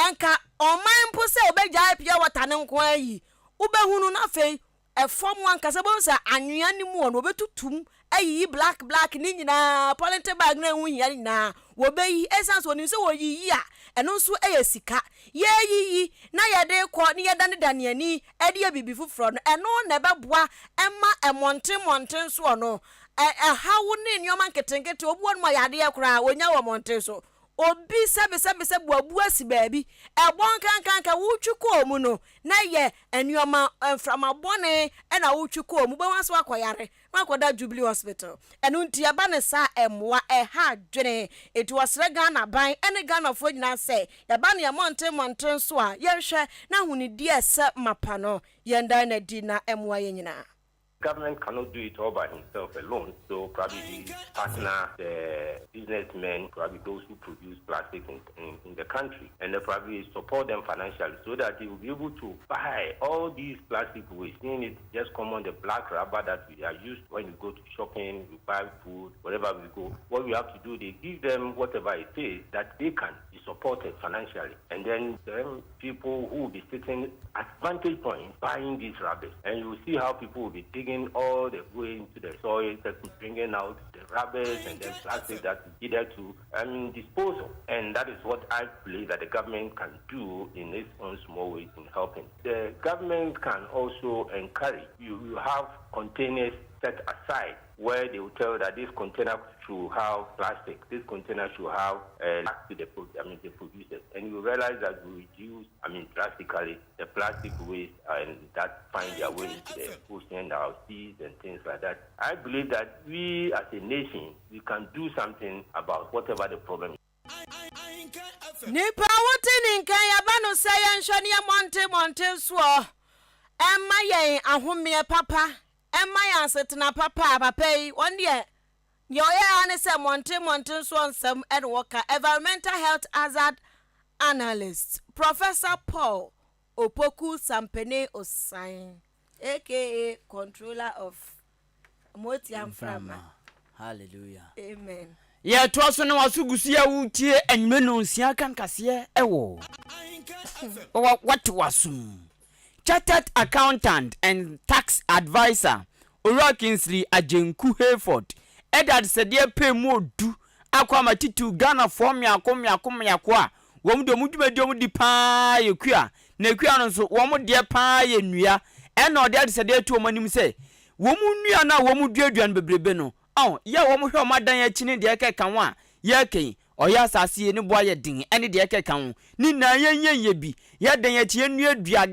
enka oman mpo se obegya pia wata ne nko ayi ubehunu na fei efom wan kase bonsa anwea ni mu no betutum ayi black ni nyina polente bag na hu hia nyina wo beyi essence oni so wo yiyi a eno nso sika ye yiyi na ye de ko ni ye dane ani e de bibi fufuro no eno na beboa ema emonte so no hawo ne nyoma nketenkete obuo no ya de kura onya wo monte so obi sebe buabu asi baabi ebon kanka wutwuko mu no na ye enuoma mframabone na wutwuko mu be wanso akoyare makoda Jubilee Hospital enu ntia ba ne sa emwa ha dwene etu wasre Ghana ban ene Ghana fo nyina se ya ba ne ya monte so a ye hwe na hunidi ese mapa no yenda na di na emwa ye nyina Government cannot do it all by himself alone, so probably the partner, the businessmen, probably those who produce plastic in the country, and they probably support them financially so that they will be able to buy all these plastic waste. Seeing it just come on the black rubber that we are used when you go to shopping, you buy food, wherever we go. What we have to do, they give them whatever it is that they can be supported financially, and then people who will be sitting at vantage point buying these rubbish, and you will see how people will be digging all the way into the soil, bringing out the rubbish and then plastic that is needed to dispose of. And that is what I believe that the government can do in its own small ways in helping. The government can also encourage you have containers set aside where they will tell that this container should have plastic, this container should have back to the producers, and you realize that we reduce drastically the plastic waste and that find their way into the ocean, our seas and things like that. I believe that we as a nation, we can do something about whatever the problem is. Nipa wote ninka yaba no say nhwane monte so emma yen ahome papa emma yan setena papa yi on de yo ane say monte so nsem and worker environmental health hazard analyst Professor Paul Opoku Sampene Osain, aka controller of Motiam Frama. Hallelujah. Amen. Yeah, to aso na wasugusu ya wutie enme no Ahenkan Kasiebo ewo. What wasum? Chartered accountant and tax advisor Kingsley Ahenkan Hayford Edad Sedie pay mo du akwa matitu Ghana form yakwa wom do mudwumadi di pa yekua na ekua no so wom de pa ye nua e na ode Sedie tu omanim se wom nua na wom duaduan bebrebe no ya wom hwe omadan ya chine de eke kan wa ya ken oya asase ne boa ye din ene de eke kan ni na ye bi ya dan ya chi nua dua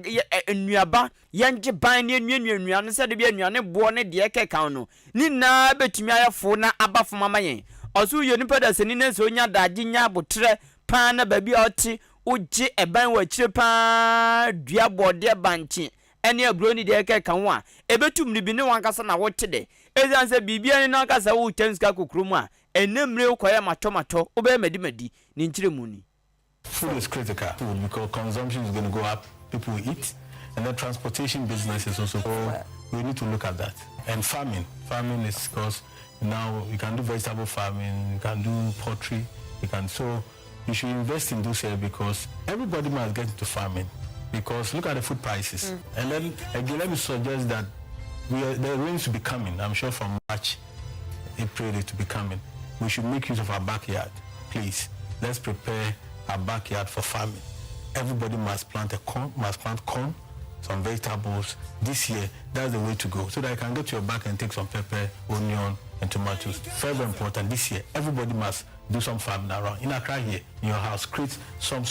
nuaba ya nge ban ne nua no se de bi nua ne bo ne de eke kan no ni na betumi ayefo na abafo mama yen oso ye nipa da seni ne so nya daje nya abotre pa na babi oti oje eban wa chire pa dua bode banchi ene abroni de eke kan wa ebetum ni bi ne wankasa na wote de ezanse bibia ni na kasa wo tenska kokromu a enemre ukoya matomato obe medimedi ni nchire muni. Food is critical because consumption is going to go up, people will eat, and then transportation business is also, we need to look at that. And farming is because now you can do vegetable farming, you can do poultry, so you should invest in those areas because everybody must get into farming because look at the food prices. And then again, let me suggest that the rains will be coming, I'm sure from March, April it will be coming. We should make use of our backyard, please. Let's prepare our backyard for farming. Everybody must plant corn, some vegetables this year. That's the way to go. So that I can go to your back and take some pepper, onion, and tomatoes. Very important this year. Everybody must do some farming around. In Accra here, in your house, create some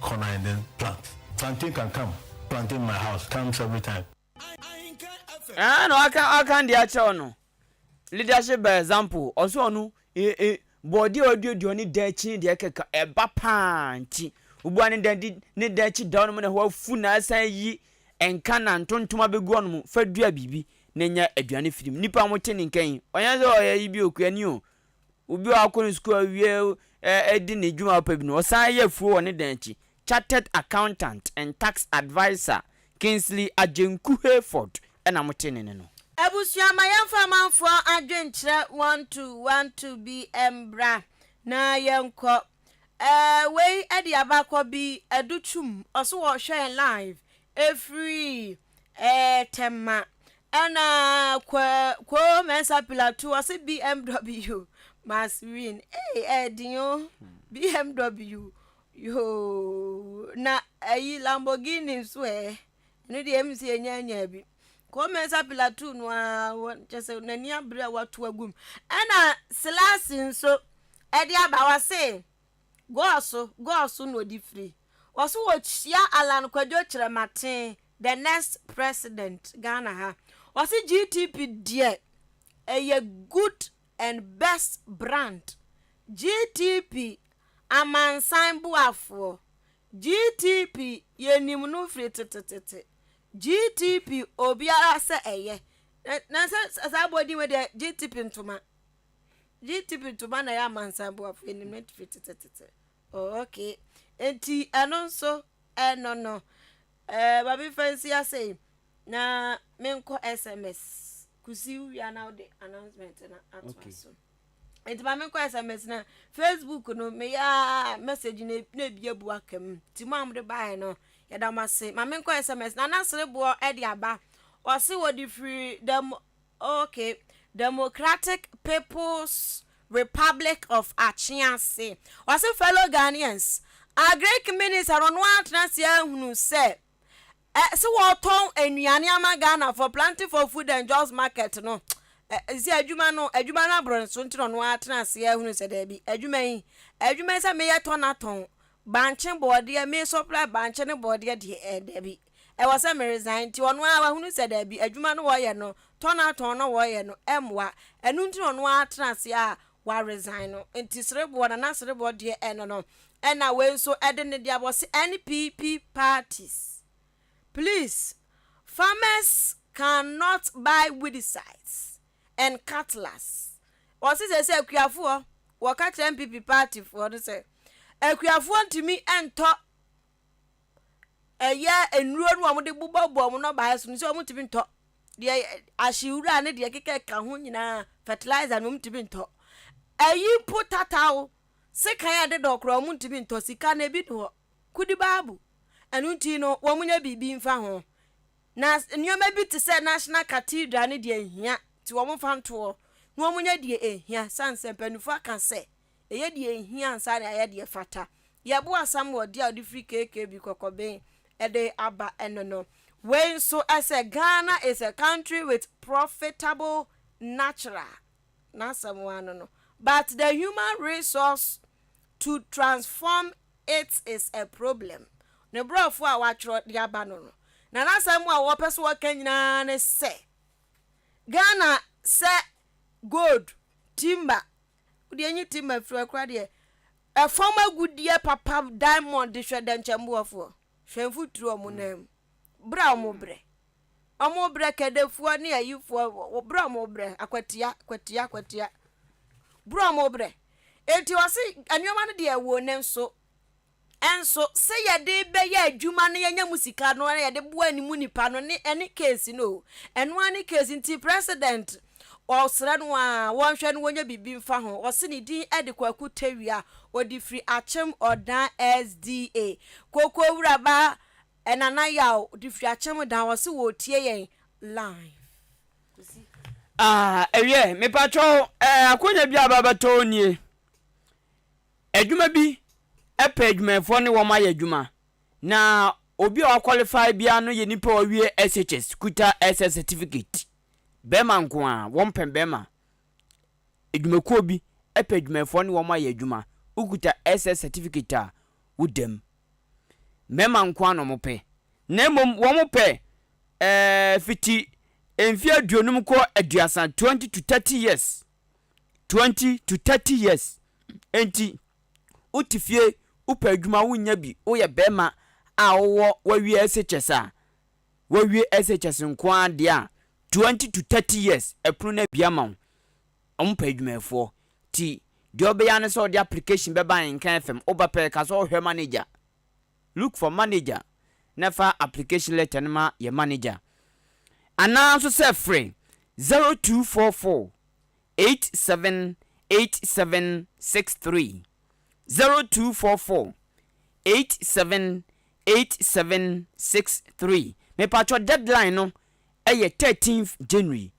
corner and then plant. Planting can come. Planting in my house comes every time. No, I can't no. Leadership by example. Also, no, body audio ni dechi de keka eba panchi. Ubuani ne dechi down mo na ho funa asan yi enka na ntontoma begu onu fadua bibi na nya aduane firim. Nipa mo teni nkan. Onya se oya yi bi okuani o. Ubi akonu school awie edi ne dwuma pa bi no. Osan ye fuo woni denchi. Chartered accountant and tax advisor Kingsley Ahenkan Hayford ena mo teni ne no. Ebusia mayamfa manfo adwenkyere want to be embra na yenko we edi abakọ bi edutum oso wo hwe live every tema ana kwa mensa pilatu ose BMW must win edinyo BMW yo na ayi Lamborghini so no de MC enya bi Komensa pilatu no just nani abra watu agum ana slasin so edi abawa say go so no di free waso wo chia Alan Kwadwo Kyerematen the next president Ghana ha wasi GTP die a good and best brand GTP amansan buafo GTP yenim no free tete GTP obiara se eye na sa body we the GTP ntoma na ya mansambo afu enim fit. Oh, okay. Enti anonso no baby fancy say na menko SMS kusi we are now the announcement na atwaso. Enti ba menko SMS na Facebook no me ya message na bia bu akam ti mo amde bae no ya da mase ma menko SMS na nasere bo e de aba o se wo di free dem okay Democratic People's Republic of Achiase. Was a fellow Ghanaians. A great minister on one transia who said, so what tongue and Yanyama Ghana for planting for food and jobs market. No, see a Jumano, a Jumana Bronson on one transia who said, Debbie, a Jumay, a may a ton at tongue. Banching body, a may supply banching body at the end, Debbie. I was a resigned to 1 hour who said, Debbie, a Jumano wire no, turn out on a wire no, Mwa, and unto on one transia. Wa resign no enti serebo na serebo de no and na we so eden the abos NPP parties. Please, farmers cannot buy weedicides and cutlass. What is say akuafo wo ka NPP party for no say akuafo ntimi ento eya enuro no mo de bubabo mo no buy so so mo ntimi nto de ahyiwura ne de keke ka ho nyina fertilizer no ntimi nto ayi potataw se kan ya de dokro mu ntimi ntosika na bi do kudi babu enu nti no wo munya bibi mfa ho na nyoma bi te se national cathedral ne de ehia ti wo mfa nto no wo munya de ehia sanse panufu aka se eye de ehia ansa na ya de fata ye bo asam wo de odi free keke bi kokobe e de aba enono when so as a Ghana is a country with profitable natural na someone no. But the human resource to transform it is a problem. Ne brofo a watro de aba no. Na nasam a wo peso wakanyina ne se. Ghana se gold, timber. Udi enyi timber fro kra de. E former goodie papa diamond de hwede nchembo ofo. Hwemfu tru omunam. Bra omobre. Omobre kedefuo ne ayifuo bra omobre akwatia. Bro mobre enti wase anwoma no de ewo ne nso enso se ye de be ye adwuma no ye nya musika no ye de bo animu nipa no ne any case no eno ani case nti president o sre no a won hwe no wonya bibi mfa ho o se ne din ede kwaku tawia odi free achem odan SDA koko wuraba enana yaw di free achem dan wose wo tie yen live. Ewie me patro akonya bi ababato nie adwuma bi epa adwumafo ne wo ma ya adwuma na obi o qualify bia no ye nipa o wie SHS kuta SS certificate bema nko a won pem bema adwumako bi epa adwumafo ne wo ma ya adwuma ukuta SS certificate a wudem mema nko ano mo pe na mom wo mo pe fiti enfia duonum ko aduasan 20 to 30 years 20 to 30 years enti utifie upa adwuma wunya bi oye bema a wo wawie SHS a wawie SHS nko ade a 20 to 30 years epru na bia ma ompa adwumafo ti de obeya ne so de application beba nkan FM obape ka so hwe manager look for manager never application letter ma ye manager ananso se free 0244 878763 0244 878763 me patcho deadline no eye 13th January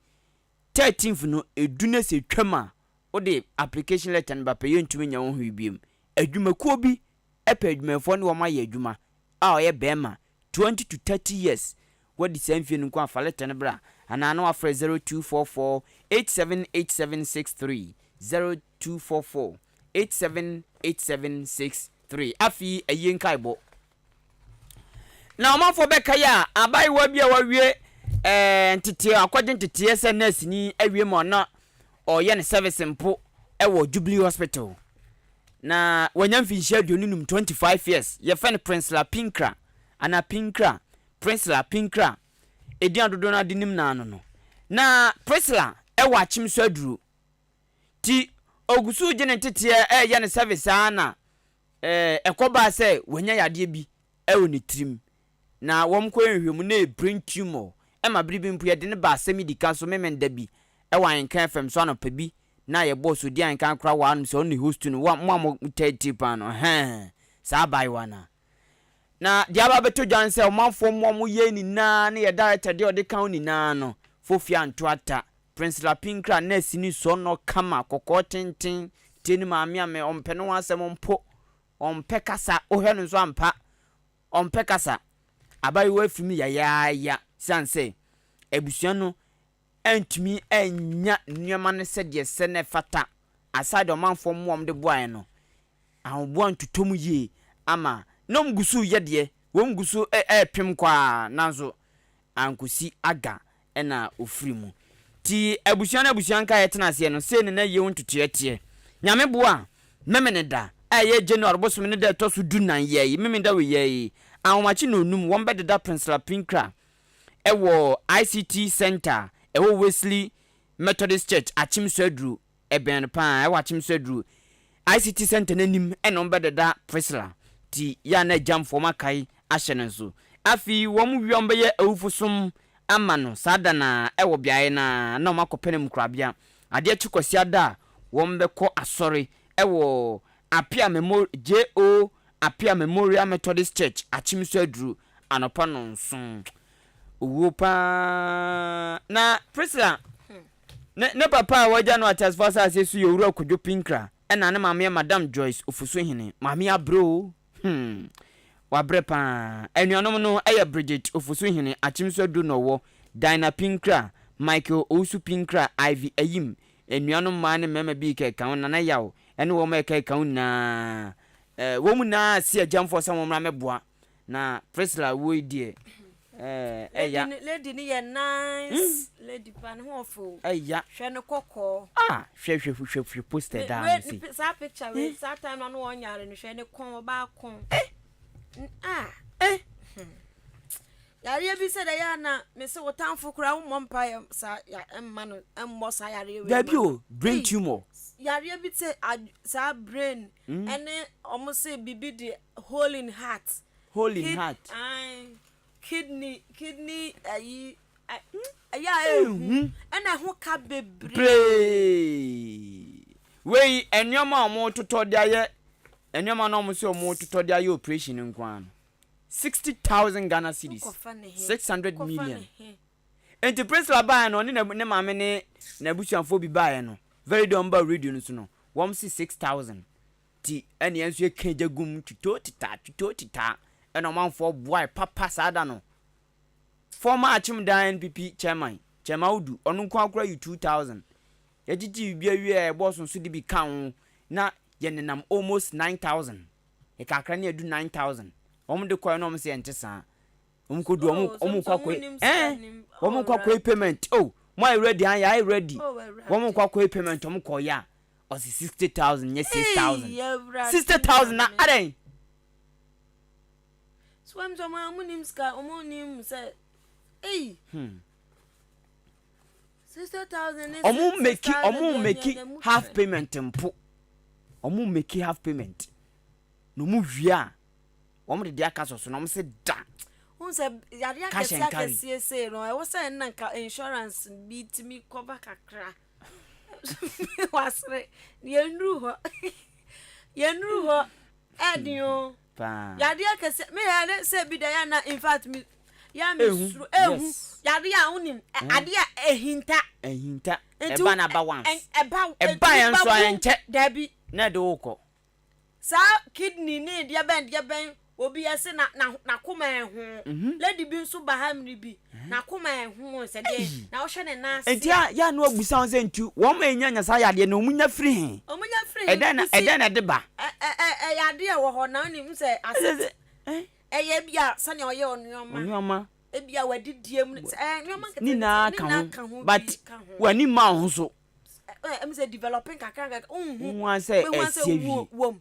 13th no eduna se twama o de application letter no ba pe yentumi nya wo hwibiem adwumakuo bi epa adwumafo ne wo ma ye adwuma a o ye bema 20 to 30 years what the same feeling kwa falete ne bra ana no afre 0244 878763 0244 878763 afi Ahenkan Kasiebo na omafo beka ya abai wa bia wa wie ntete akwadin ntete SNS ni awie mo na o ye ne service mpo ewo Jubilee Hospital na wanyam finhia aduonum 25 years ye fe ne Prince La Pinkra ana Pinkra Prince La Pinkra edi adodo na dinim na no na Priscilla wa achim so aduru ti ogusu je ne tete ya ne service ana ekoba se wanya yade bi ne trim na wom ko ehwemu na brain tumor ma bribi mpu ye de ne ba asemi di kan so memenda bi wa Ahenkan FM so anopa bi na ye boss odi Ahenkan kra wa anum so ne host no wa mo 30 pan no sa bai wana na dia ba beto jan se omanfo mo ye ni na ye director de odi kan ni na no fofia ntoata Prince Lapinkra na sini so no kama kokko tenten teni maami ame ompe no asem mpo ompe kasa ohwe no so ampa ompe kasa abai wa fimi ya sanse ebusua no entumi enya nneema ne sede se ne fata aside omanfo mwom de boae no ahobua ntutom yi ama nom gusu yede wom gusu pem kwa nanzo ankosi aga na ofrimu ti abusuan ka yetena se no se ne na ye wontutuete nyame boa memene da ye January bosom ne da to so dunan ye memene da we ye ahomachi no num won bededa Prince Lapinkra ewo ICT Center ewo Wesley Methodist Church Achimsodru eben pa ewo Achimsodru ICT Center nanim eno bededa Priscilla ti ya na jamfo makai ahyenenso afi wom wiom be ye awufusom amano sada na ewo biae na makopenem krabia ade achikwasi ada wom be ko asori ewo Apia Memorial Methodist Church Achimsodru anopa no nson Uwopa na Priscilla ne papa waja no atas fasa asesu yowura Kojo Pinkra ena ne mama Madam Joyce ofuso hene mama abro wabre pa enuanom no eye Bridget ofuso hene Achimsodru no wo Dina Pinkra Michael Osu Pinkra Ivy Ayim enuanom ma ne mema bi ke kan na yawo ene wo ma ke kan na wo mu na si ajamfo sa wo mra meboa na Priscilla wo die ya lady ni ye nice lady pan hofo ya hwe ne kokko hwe poster down see sa picture we sa time no won yare no hwe ne kon ba kon yare bi se da ya na me se wotamfo kura wo mompa sa ya emma no emmo sa yare we baby o brain tumor yare bi se sa brain ene omo se bibi de hole in heart kidney ayi ena ho ka bebre we enyoma omo totodia ye enyoma no omo se omo totodia ye operation nkwan 60,000 Ghana cedis 600 million enti Priscilla ba no ne mame ne na busuanfo bi ba ye no very dumba radio no so no wom 6,000 ti ene enso ye kanja gum tutotita ena manfo boy papa sada no former Achimdan NPP chairman Udu onu kwa akura 2,000 yejiji bia wie boss so de bi kan na ye nenam almost 9,000 e kakra ne adu 9,000 de koy no mse entesa kodu kwa koy payment my ready I ready kwa koy payment koy ya o 60,000 ye 6,000 60,000 na aren swam so ma munim ska omonim say 60,000 omu make half payment mpo omu make half payment no mu hwia omu de aka so no se da unse yare aka se no e wo say na insurance beat me cover kakra wasre yenru ho edio pa yare aka se me yare se bi da ya na in fact me ya me suru yare a unim ade a ehinta eba na ba once eba yan so anche dabi na de woko sa kidney ni dia ben obi ese na koma ehu lady bi nso bahamri bi na koma ehu se de na wo hwe ne na enti ya no abusa on se ntu wo ma enya sa yade na omunya free he eda na de ba yade a wo ho na ni se ase ye bia sane oye onwoma e bia wadidiem nwoma ni na kan but wani ma ho so em se developing kakra nwa se esiewi wom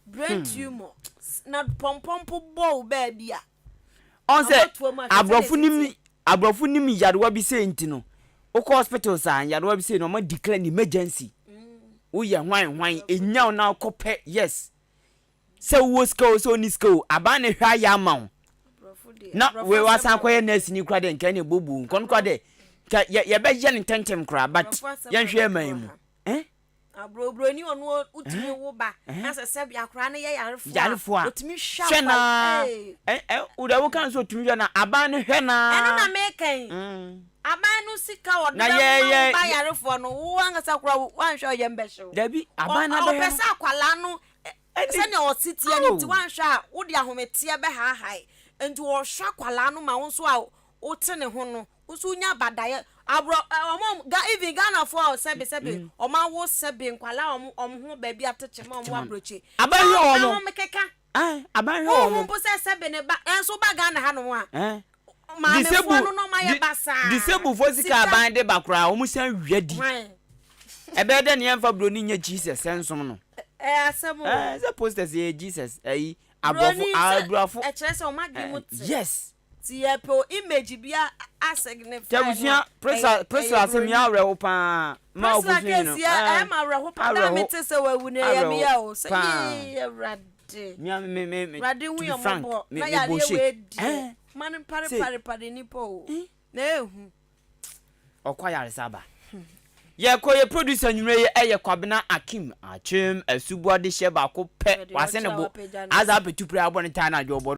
brain tumor na pompompo ball baby a on say abrofu nim yarewa bi say ntino o hospital san yarewa bi say no ma declare an emergency uye hwan enya na kope yes say wo school so ni school aba ne hwa ya ma na we wasan koye nurse ni kra de nka ne bobu nkon kwa de ye be je ne tentem kra but ye hwe man mu abro ni onu utimi wo ba na se bia kra ne ye yarefo utimi hwa uda wo kan so utimi hwa na aba ne hwe na eno na mekan aba no sika wo da ba yarefo no wo angasa kra wan hwa ye mbehwe dabi aba na be pesa akwala no se ne o sitie ni ti wan hwa wo de ahometie be ha hai enti wo hwa akwala no ma wo so a wo tene ho no usunya badaye abro ga even Ghana for sebe oma wo sebe nkwala ho ba bi ateche ma omo abroche abaye omo mekeka abaye omo po sebe ne ba enso ba Ghana ha no a ma me fo no ma ye basa disabled physical aban de bakra omo san hwadi ebe de ne emfa bro ni nya Jesus ensom no asemo the posters ye Jesus abrofu e kire se o ma gi mut yes Tiepo image bia asignify. Tebusia pressure asem ya reho pa ma obusu no. E ma reho pa da me tese wawu na ya me ya o. Se ye rade. Me rade hu yo mo. Na ya le we. Man pare ni po. Na ehu. Okwa yare saba. Ye ko ye producer nwure ye eye Kwabena Akim Achim asubuade hye ba ko pe wase ne bo aza betu pre abone tan na jobo